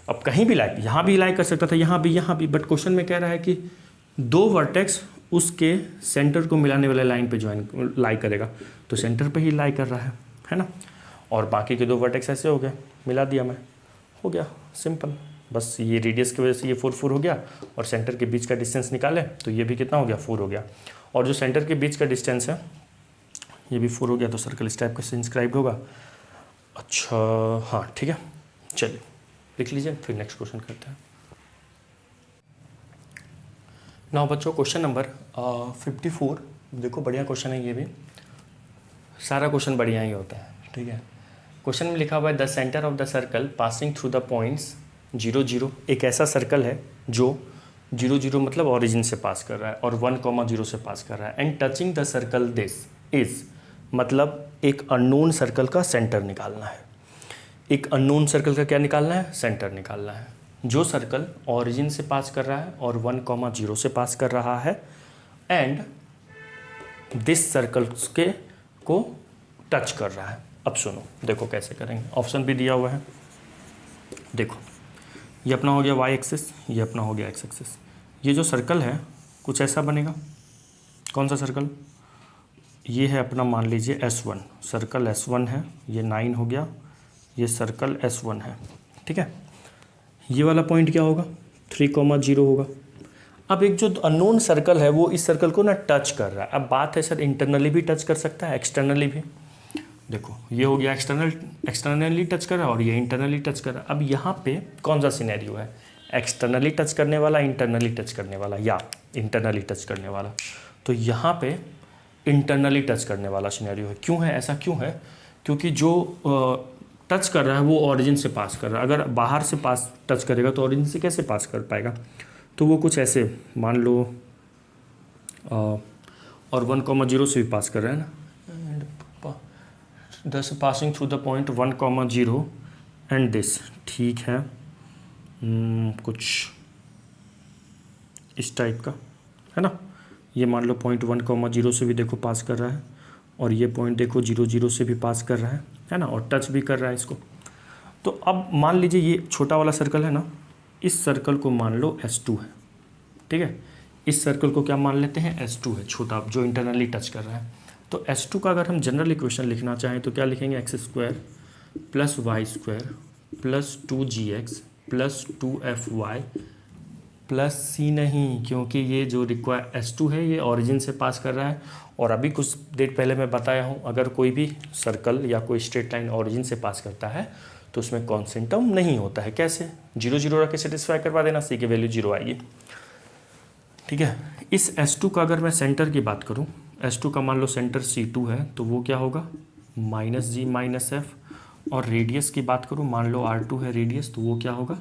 अब कहीं भी लाई, यहाँ भी लाई कर सकता था, यहाँ भी, बट क्वेश्चन में कह रहा है कि दो वर्टेक्स उसके सेंटर को मिलाने वाले लाइन पे ज्वाइन लाई करेगा, तो सेंटर पे ही लाई कर रहा है ना। और बाकी के दो वर्टेक्स ऐसे हो गए, मिला दिया मैं, हो गया सिंपल। बस ये रेडियस की वजह से ये 4 4 हो गया, और सेंटर के बीच का डिस्टेंस निकाले तो ये भी कितना हो गया, 4 हो गया। और जो सेंटर के बीच का डिस्टेंस है ये भी 4 हो गया, तो सर्कल इस टाइप का इंस्क्राइब्ड होगा। अच्छा हाँ ठीक है, चलिए लिख लीजिए, फिर नेक्स्ट क्वेश्चन करते हैं। नाउ बच्चों क्वेश्चन नंबर 54, देखो बढ़िया क्वेश्चन है ये भी, सारा क्वेश्चन बढ़िया ही होता है, ठीक है। क्वेश्चन में लिखा हुआ है the centre of the circle passing through the points 0 0, एक ऐसा सर्कल है जो 0 0 मतलब ओरिजिन से पास कर रहा है और 1 0 से पास कर रहा है, and touching the circle this is, मतलब एक अननोन सर्कल का सेंटर निकालना है। एक अननोन सर्कल का क्या निकालना है, सेंटर निकालना है। जो सर्कल ओरिजिन से पास कर रहा है और 1 0 से पास कर रहा है, एंड दिस सर्कल के को टच कर रहा है। अब सुनो, देखो कैसे करेंगे, ऑप्शन भी दिया हुआ है। देखो ये अपना हो गया y एक्सिस, ये अपना हो गया x एक्सिस। ये जो सर्कल है कुछ ऐसा बनेगा, कौन सा सर्कल, ये है अपना मान लीजिए S1, सर्कल S1 है, ये 9 हो गया, ये सर्कल S1 है, ठीक है। ये वाला पॉइंट क्या होगा, 3 0 होगा। अब एक जो अननोन सर्कल है वो इस सर्कल को ना टच कर रहा है। अब बात है सर इंटरनली भी टच कर सकता है, एक्सटर्नली भी। देखो ये हो गया एक्सटर्नली टच कर रहा है और ये इंटरनली टच कर रहा है। अब यहाँ पे कौन सा सिनेरियो है, एक्सटर्नली टच करने वाला, इंटरनली टच करने वाला, या इंटरनली टच करने वाला। तो यहाँ पे इंटरनली टच करने वाला सिनेरियो है। क्यों है ऐसा, क्यों है, क्योंकि जो टच कर रहा है वो ओरिजिन से पास कर रहा है। अगर बाहर से पास टच करेगा तो ओरिजिन से कैसे पास कर पाएगा, तो वो कुछ ऐसे मान लो और 1 0 से भी पास कर रहा है ना, दस passing through the point 1 0 and this, ठीक है। कुछ इस टाइप का है ना। ये मान लो पॉइंट 1 0 से भी देखो पास कर रहा है, और ये पॉइंट देखो 0 0 से भी पास कर रहा है ना, और टच भी कर रहा है इसको। तो अब मान लीजिए ये छोटा वाला सर्कल है ना, इस सर्कल को मान लो S2 है, ठीक है। इस सर्कल को क्या मान लेते हैं, S2 है, छोटा जो इंटरनली टच कर रहा है। तो S2 का अगर हम जनरल इक्वेशन लिखना चाहें तो क्या लिखेंगे, x² + y² + 2gx + 2fy + c, नहीं, क्योंकि ये जो S2 है ये ओरिजिन से पास कर रहा है। और अभी कुछ देर पहले मैं बताया हूँ, अगर कोई भी सर्कल या कोई स्ट्रेट लाइन ओरिजिन से पास करता है तो उसमें कांस्टेंट टर्म नहीं होता है। कैसे, 0 0 रख के सेटिस्फाई करवा देना, c की वैल्यू 0 आएगी, ठीक है। इस S2 का अगर मैं सेंटर की बात करूं, S2 का मान लो सेंटर C2 है, तो वो क्या होगा, -g - f। और रेडियस की बात करूं, मान लो R2 है रेडियस, तो वो क्या होगा,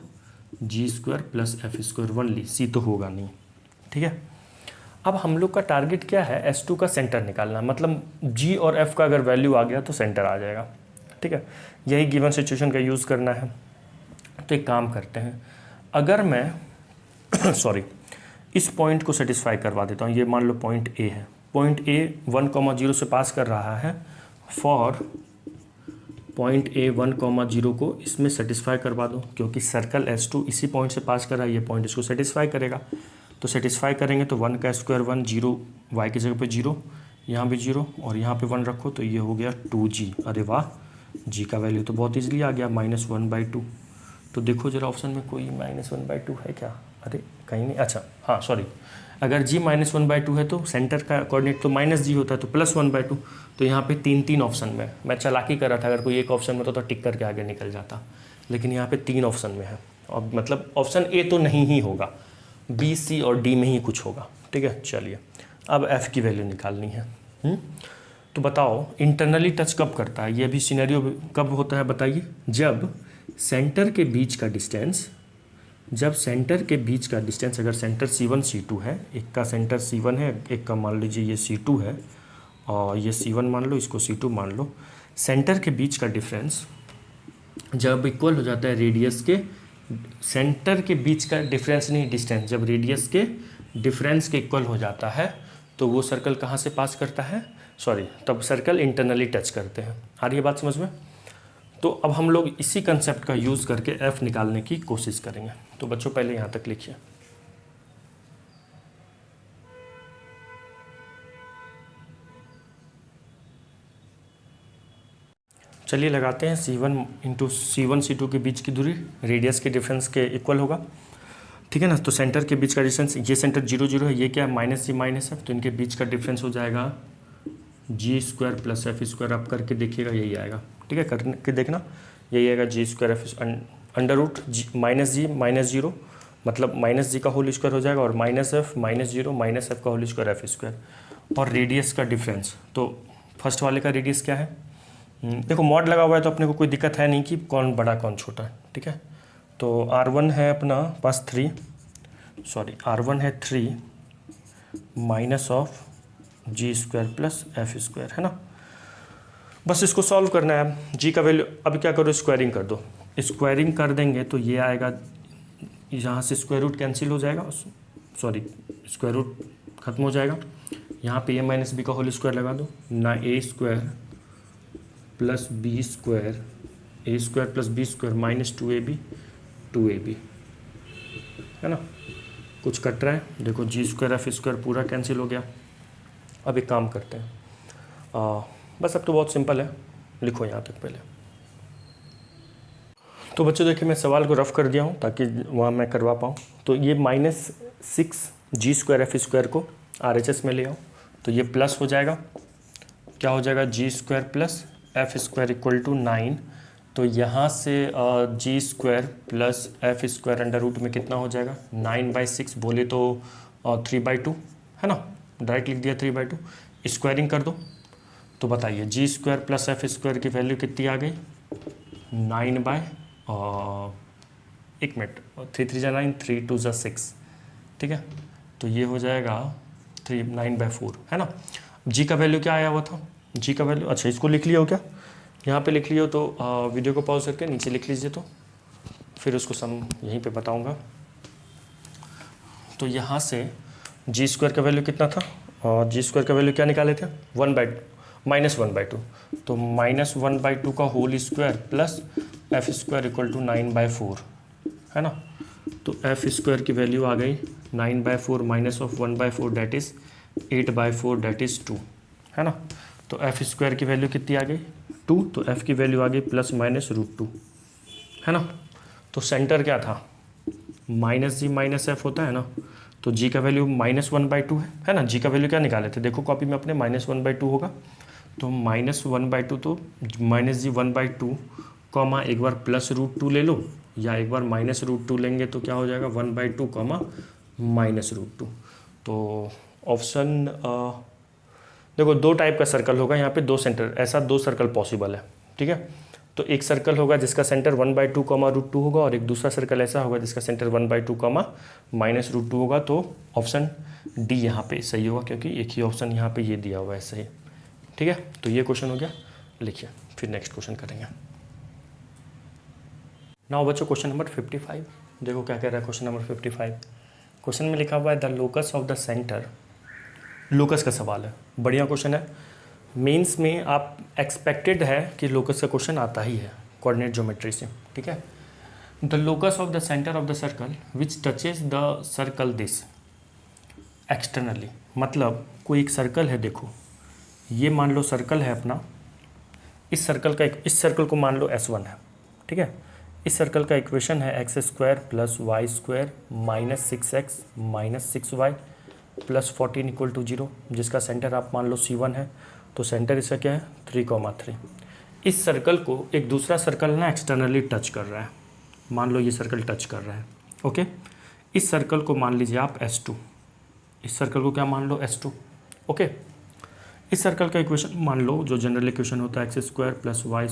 g² + f²। ओनली c तो होगा नहीं, ठीक है। अब हम लोग का टारगेट क्या है, S2 का सेंटर निकालना, मतलब g और f का अगर वैल्यू आ गया तो सेंटर आ जाएगा, ठीक है। यही गिवन सिचुएशन का यूज़ करना है। तो एक काम करते हैं, अगर मैं सॉरी इस पॉइंट को सेटिस्फाई करवा देता हूँ। ये मान लो पॉइंट A है, पॉइंट A 1 0 से पास कर रहा है। फॉर पॉइंट A 1 0 को इसमें सेटिस्फाई करवा दो, क्योंकि सर्कल S2 इसी पॉइंट से पास कर रहा है, ये पॉइंट इसको सेटिस्फाई करेगा। तो सेटिस्फाई करेंगे तो 1 का स्क्वायर 1, 0 y की जगह पे 0, यहाँ भी 0 और यहाँ पे 1 रखो, तो ये हो गया 2g। अरे वाह, g का वैल्यू तो बहुत ईजिली आ गया, -1/2। तो देखो जरा ऑप्शन में कोई -1/2 है क्या, अरे कहीं नहीं, अच्छा हाँ सॉरी, अगर g -1/2 है तो सेंटर का कोऑर्डिनेट तो -g होता है, तो +1/2। तो यहाँ पे 3 ऑप्शन में मैं चालाकी कर रहा था, अगर कोई एक ऑप्शन में तो टिक करके आगे निकल जाता, लेकिन यहाँ पे 3 ऑप्शन में है। और मतलब ऑप्शन A तो नहीं ही होगा, B, C और D में ही कुछ होगा, ठीक है। चलिए अब F की वैल्यू निकालनी है। तो बताओ इंटरनली टच कब करता है, ये भी सिनेरियो कब होता है बताइए, जब सेंटर के बीच का डिस्टेंस, अगर सेंटर C1 C2 है, एक का सेंटर C1 है, एक का मान लीजिए ये C2 है, और ये C1 मान लो, इसको C2 मान लो। सेंटर के बीच का डिफरेंस जब इक्वल हो जाता है रेडियस के, सेंटर के बीच का डिफरेंस नहीं, डिस्टेंस, जब रेडियस के डिफरेंस के इक्वल हो जाता है तो वो सर्कल कहाँ से पास करता है, सॉरी, तब सर्कल इंटरनली टच करते हैं। आ रही है बात समझ में। तो अब हम लोग इसी कंसेप्ट का यूज़ करके f निकालने की कोशिश करेंगे। तो बच्चों पहले यहाँ तक लिखिए। चलिए लगाते हैं C1 इंटू C1 C2 के बीच की दूरी रेडियस के डिफरेंस के इक्वल होगा, ठीक है ना। तो सेंटर के बीच का डिस्टेंस, ये सेंटर 0 0 है, ये क्या है माइनस जी माइनस एफ, तो इनके बीच का डिफरेंस हो जाएगा g square plus f square. आप करके देखिएगा यही आएगा, ठीक है, करके देखना यही आएगा जी स्क्वायर एफ अंडर रूट जी माइनस जीरो, मतलब माइनस जी का होल स्क्वायर हो जाएगा, और minus F minus zero minus F का होल स्क्वायर एफ स्क्वायर, और रेडियस का डिफरेंस। तो फर्स्ट वाले का रेडियस क्या है, देखो मॉड लगा हुआ है तो अपने को कोई दिक्कत है नहीं कि कौन बड़ा कौन छोटा है, ठीक है। तो R1 है अपना पास 3, सॉरी R1 है 3 minus of g square plus f square, है ना। बस इसको सॉल्व करना है। जी का वैल्यू अभी क्या करो, स्क्वायरिंग कर दो। स्क्वायरिंग कर देंगे तो ये आएगा, यहाँ से स्क्वायर रूट कैंसिल हो जाएगा, सॉरी स्क्वायर रूट खत्म हो जाएगा। यहाँ पे ए माइनस बी का होल स्क्वायर लगा दो ना, a square plus b square, a square plus b square minus 2ab 2ab, है ना। कुछ कट रहा है, देखो जी स्क्वायर एफ स्क्वायर पूरा कैंसिल हो गया। अब एक काम करते हैं, बस अब तो बहुत सिंपल है, लिखो यहाँ तक पहले। तो बच्चों देखिए मैं सवाल को रफ कर दिया हूँ ताकि वहाँ मैं करवा पाऊँ। तो ये -6 जी स्क्वायर एफ स्क्वायर को RHS में ले आओ, तो ये प्लस हो जाएगा, क्या हो जाएगा g square plus f square equal to 9। तो यहाँ से g square plus f square under root में कितना हो जाएगा 9/6, बोले तो 3/2, है ना। डायरेक्ट लिख दिया 3/2। स्क्वायरिंग कर दो तो बताइए जी स्क्वायर प्लस एफ स्क्वायर की वैल्यू कितनी आ गई 1 मिनट 3 3 जा 9 3 2 जा 6, ठीक है। तो ये हो जाएगा 9/4, है ना। जी का वैल्यू क्या आया हुआ था, जी का वैल्यू, अच्छा इसको लिख लिया हो क्या, यहाँ पे लिख लिया हो तो वीडियो को पॉज करके नीचे लिख लीजिए, तो फिर उसको सम यहीं पे बताऊँगा। तो यहाँ से जी स्क्वायर का वैल्यू कितना था, जी स्क्वायर का वैल्यू क्या निकाले थे -1/2, तो -1/2 का whole square plus f square equal to 9/4, है ना। तो एफ स्क्वायर की वैल्यू आ गई 9/4 minus of 1/4 that is 8/4 that is 2, है ना। तो एफ स्क्वायर की वैल्यू कितनी आ गई 2, तो एफ की वैल्यू आ गई +-√2, है ना। तो सेंटर क्या था -g माइनस एफ होता है ना, तो जी का वैल्यू -1/2 है ना। जी का वैल्यू क्या निकाले थे, देखो कॉपी में अपने -1/2 होगा, तो -1/2, तो -g 1/2 कॉमा एक बार +√2 ले लो या एक बार -√2 लेंगे तो क्या हो जाएगा 1/2 कॉमा -√2। तो ऑप्शन देखो दो टाइप का सर्कल होगा यहाँ पे, दो सेंटर, ऐसा दो सर्कल पॉसिबल है, ठीक है। तो एक सर्कल होगा जिसका सेंटर 1/2 √2 होगा, और एक दूसरा सर्कल ऐसा होगा जिसका सेंटर 1/2 -√2 होगा। तो ऑप्शन डी यहाँ पे सही होगा, क्योंकि एक ही ऑप्शन यहाँ पे ये दिया हुआ है सही, ठीक है। तो ये क्वेश्चन हो गया, लिखिए फिर नेक्स्ट क्वेश्चन करेंगे। नाउ बच्चों क्वेश्चन नंबर 55, देखो क्या कह रहा है क्वेश्चन नंबर 55। क्वेश्चन में लिखा हुआ है the locus of the centre, locus का सवाल है, बढ़िया क्वेश्चन है। मेंस में आप एक्सपेक्टेड है कि लोकस का क्वेश्चन आता ही है कोऑर्डिनेट ज्योमेट्री से, ठीक है। The locus of the centre of the circle which touches the circle this externally, मतलब कोई एक सर्कल है, देखो ये मान लो सर्कल है अपना, इस सर्कल का इस सर्कल को मान लो S1 है, ठीक है। इस सर्कल का इक्वेशन है x² + y² -6x -6y + 14 = 0, जिसका सेंटर आप मान लो C1 है, तो सेंटर इसका क्या है 3,3। इस सर्कल को एक दूसरा सर्कल ना एक्सटर्नली टच कर रहा है, मान लो ये सर्कल टच कर रहा है, ओके। इस सर्कल को मान लीजिए आप S2, इस सर्कल को क्या मान लो S2, ओके। इस सर्कल का इक्वेशन मान लो जो जनरल इक्वेशन होता है x² + y²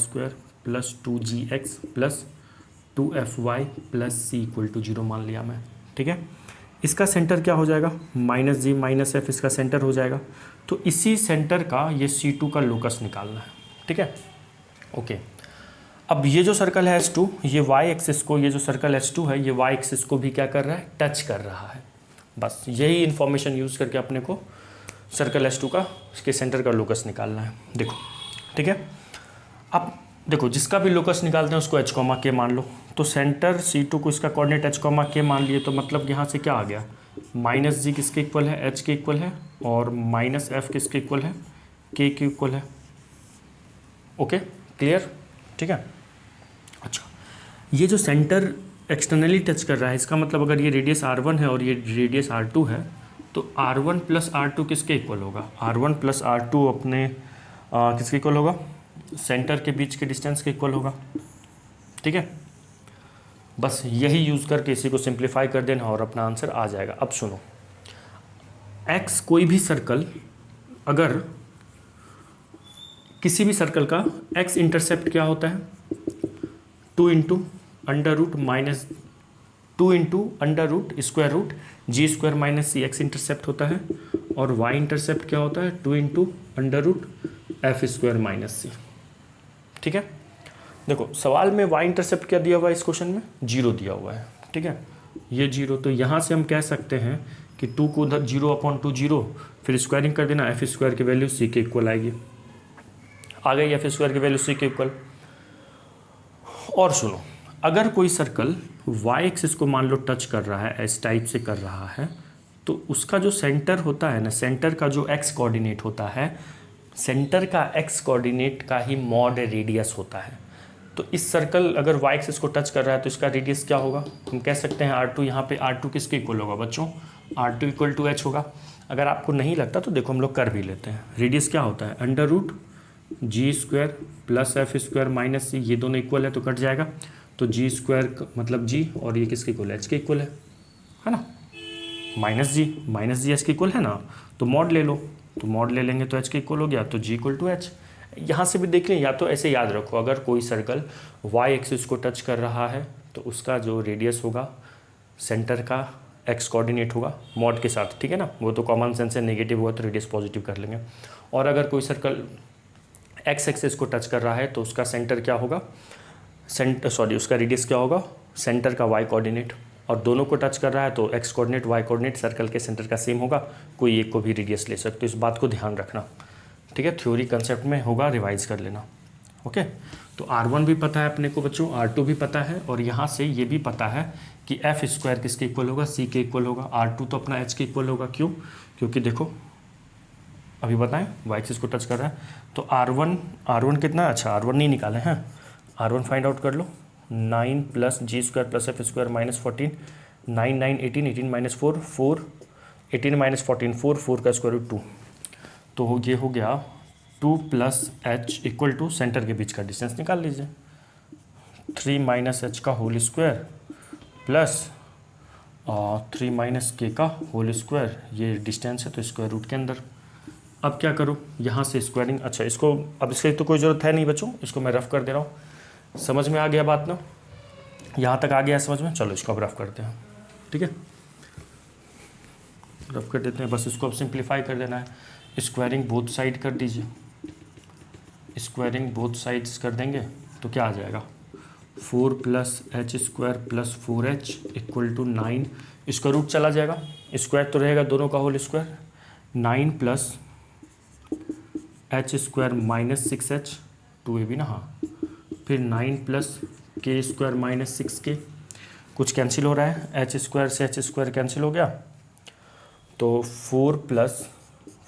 + 2gx + 2fy + c = 0 मान लिया मैं, ठीक है। इसका सेंटर क्या हो जाएगा -g माइनस एफ, इसका सेंटर हो जाएगा। तो इसी सेंटर का ये C2 का लोकस निकालना है, ठीक है, ओके। अब ये जो सर्कल है S2, ये y एक्सिस को, ये जो सर्कल S2 है ये y एक्सिस को भी क्या कर रहा है टच कर रहा है। बस यही इन्फॉर्मेशन यूज़ करके अपने को सर्कल S2 का इसके सेंटर का लोकस निकालना है, देखो, ठीक है। अब देखो जिसका भी लोकस निकालते हैं उसको एच कॉमा के मान लो। तो सेंटर C2 को इसका कोऑर्डिनेट एच कॉमा के मान लिए, तो मतलब यहाँ से क्या आ गया, माइनस जी किसके इक्वल है, एच के इक्वल है, और माइनस एफ किसके इक्वल है, के इक्वल है। ओके क्लियर, ठीक है। अच्छा, ये जो सेंटर एक्सटर्नली टच कर रहा है, इसका मतलब अगर ये रेडियस R1 है और ये रेडियस R2 है, तो R1 प्लस R2 किसके इक्वल होगा, R1 प्लस R2 अपने किसके इक्वल होगा, सेंटर के बीच के डिस्टेंस के इक्वल होगा। ठीक है, बस यही यूज़ करके इसी को सिंप्लीफाई कर देना और अपना आंसर आ जाएगा। अब सुनो, एक्स कोई भी सर्कल, अगर किसी भी सर्कल का एक्स इंटरसेप्ट क्या होता है, 2 into under root minus 2 into under root square root g square minus c x intercept होता है, और वाई इंटरसेप्ट क्या होता है, 2 into under root f square minus c. ठीक है, देखो सवाल में वाई इंटरसेप्ट क्या दिया हुआ है, इस क्वेश्चन में 0 दिया हुआ है। ठीक है, ये 0, तो यहाँ से हम कह सकते हैं कि 2 को उधर 0/2 0, फिर स्क्वायरिंग कर देना, एफ स्क्वायर की वैल्यू सी के इक्वल आएगी। आ गई एफ स्क्वायर की वैल्यू सी के इक्वल। और सुनो, अगर कोई सर्कल वाई एक्सिस को मान लो टच कर रहा है, इस टाइप से कर रहा है, तो उसका जो सेंटर होता है ना, सेंटर का जो एक्स कोऑर्डिनेट होता है, सेंटर का एक्स कोऑर्डिनेट का ही मॉड रेडियस होता है। तो इस सर्कल अगर वाई एक्सिस को टच कर रहा है तो इसका रेडियस क्या होगा, हम कह सकते हैं R2। यहाँ पे R2 किसके इक्वल होगा बच्चों, R2 इक्वल टू एच होगा। अगर आपको नहीं लगता तो देखो हम लोग कर भी लेते हैं। रेडियस क्या होता है, under root g square plus f square minus c, ये दोनों इक्वल है तो कट जाएगा, तो जी स्क्वायर मतलब जी, और ये किसके इक्वल है, एच के इक्वल है ना, माइनस जी एच के इक्वल है ना, तो मॉड ले लो, तो मॉड ले लेंगे तो एच के इक्वल हो गया, तो जी इक्वल टू एच। यहाँ से भी देख लें, या तो ऐसे याद रखो, अगर कोई सर्कल वाई एक्सिस को टच कर रहा है तो उसका जो रेडियस होगा सेंटर का एक्स कोऑर्डिनेट होगा मॉड के साथ। ठीक है ना, वो तो कॉमन सेंस है, नेगेटिव हुआ तो रेडियस पॉजिटिव कर लेंगे। और अगर कोई सर्कल एक्स एक्सिस को टच कर रहा है तो उसका सेंटर क्या होगा, उसका रेडियस क्या होगा, सेंटर का वाई कोऑर्डिनेट। और दोनों को टच कर रहा है तो x coordinate y coordinate circle के सेंटर का सेम होगा, कोई एक को भी रेडियस ले सकते हो। इस बात को ध्यान रखना। ठीक है, थ्योरी कंसेप्ट में होगा, रिवाइज कर लेना। ओके, तो R1 भी पता है अपने को बच्चों, R2 भी पता है, और यहाँ से ये भी पता है कि एफ स्क्वायर किसके इक्वल होगा, सी के इक्वल होगा। R2 तो अपना एच के इक्वल होगा, क्यों, क्योंकि देखो अभी बताएं वाई एक्सिस को टच कर रहा है, तो R1 कितना, अच्छा R1 नहीं निकाले हैं, R1 फाइंड आउट कर लो, 9 plus g square plus f square minus 14, 9 9 18, 18 minus 4 4, 18 minus 14 4, 4 का स्क्वायर रूट 2, तो ये हो गया 2 plus h equal to centre के बीच का डिस्टेंस निकाल लीजिए, 3 माइनस एच का whole square plus 3 minus k का होल स्क्वायर, ये डिस्टेंस है तो स्क्वायर रूट के अंदर। अब क्या करूँ, यहाँ से स्क्वायरिंग, अच्छा इसको अब इसकी तो कोई ज़रूरत है नहीं बच्चों, इसको मैं रफ कर दे रहा हूँ। समझ में आ गया बात ना, यहाँ तक आ गया समझ में, चलो इसको अब रफ करते हैं। ठीक है, रफ कर देते हैं, बस इसको अब सिंप्लीफाई कर देना है। स्क्वायरिंग बोथ साइड कर दीजिए, स्क्वायरिंग बोथ साइड्स कर देंगे तो क्या आ जाएगा, 4 plus h square plus 4h equal to 9, इसका रूट चला जाएगा, स्क्वायर तो रहेगा दोनों का whole square, 9 plus h square minus 6h, 2 भी ना, हाँ, फिर 9 प्लस के स्क्वायर माइनस 6k, कुछ कैंसिल हो रहा है, एच स्क्वायर से एच स्क्वायर कैंसिल हो गया, तो 4 plus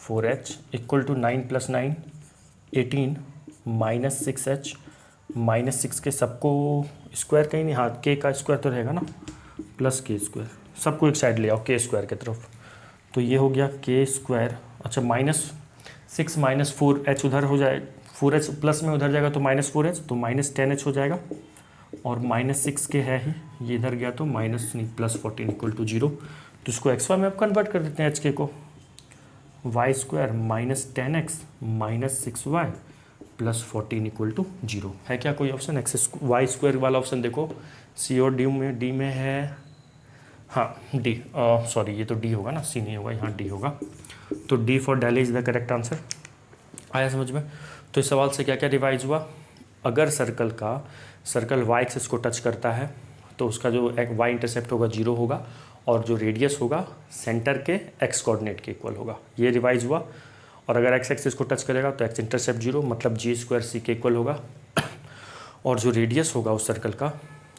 4h equal to 9 plus 9 18 minus 6h minus 6 के सबको स्क्वायर कहीं नहीं, हाँ के का स्क्वायर तो रहेगा ना, प्लस के स्क्वायर, सबको एक साइड ले आओ के स्क्वायर की तरफ, तो ये हो गया के स्क्वायर, अच्छा माइनस 6 माइनस 4h उधर हो जाए, 4h प्लस में उधर जाएगा तो माइनस 4h, तो माइनस 10h हो जाएगा, और माइनस 6 के है ही, ये इधर गया तो माइनस नहीं प्लस 14 इक्वल टू 0, तो इसको एक्स वाई में अब कन्वर्ट कर देते हैं, एच के को, y square minus 10x minus 6y plus 14 equal to 0 है क्या कोई ऑप्शन, एक्स वाई स्क्वायर वाला ऑप्शन देखो, सी और डी में है, हाँ डी, सॉरी ये तो डी होगा ना, सी नहीं होगा, यहाँ डी होगा, तो D for Delhi is the correct answer. आया समझ में। तो इस सवाल से क्या क्या रिवाइज हुआ, अगर सर्कल वाई एक्सिस को टच करता है तो उसका जो वाई इंटरसेप्ट होगा 0 होगा, और जो रेडियस होगा सेंटर के एक्स कोऑर्डिनेट के इक्वल होगा, ये रिवाइज हुआ। और अगर एक्स एक्सिस को टच करेगा तो एक्स इंटरसेप्ट 0, मतलब जी स्क्वायर सी के इक्वल होगा। और जो रेडियस होगा उस सर्कल का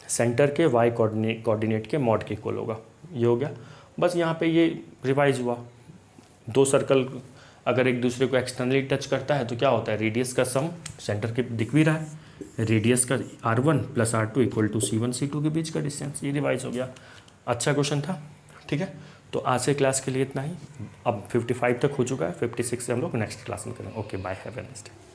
सेंटर के वाई कोऑर्डिनेट के मॉड के इक्वल होगा। ये हो गया। बस यहाँ पे ये रिवाइज हुआ। दो सर्कल अगर एक दूसरे को एक्सटर्नली टच करता है तो क्या होता है, रेडियस का सम सेंटर के दिख भी रहा है, रेडियस का r1 + r2 equal to c1 c2 के बीच का डिस्टेंस। ये रिवाइज हो गया। अच्छा क्वेश्चन था, ठीक है। तो आज से क्लास के लिए इतना ही। अब 55 तक हो चुका है, 56 से हम लोग नेक्स्ट क्लास में करेंगे। Okay bye, have a nice day.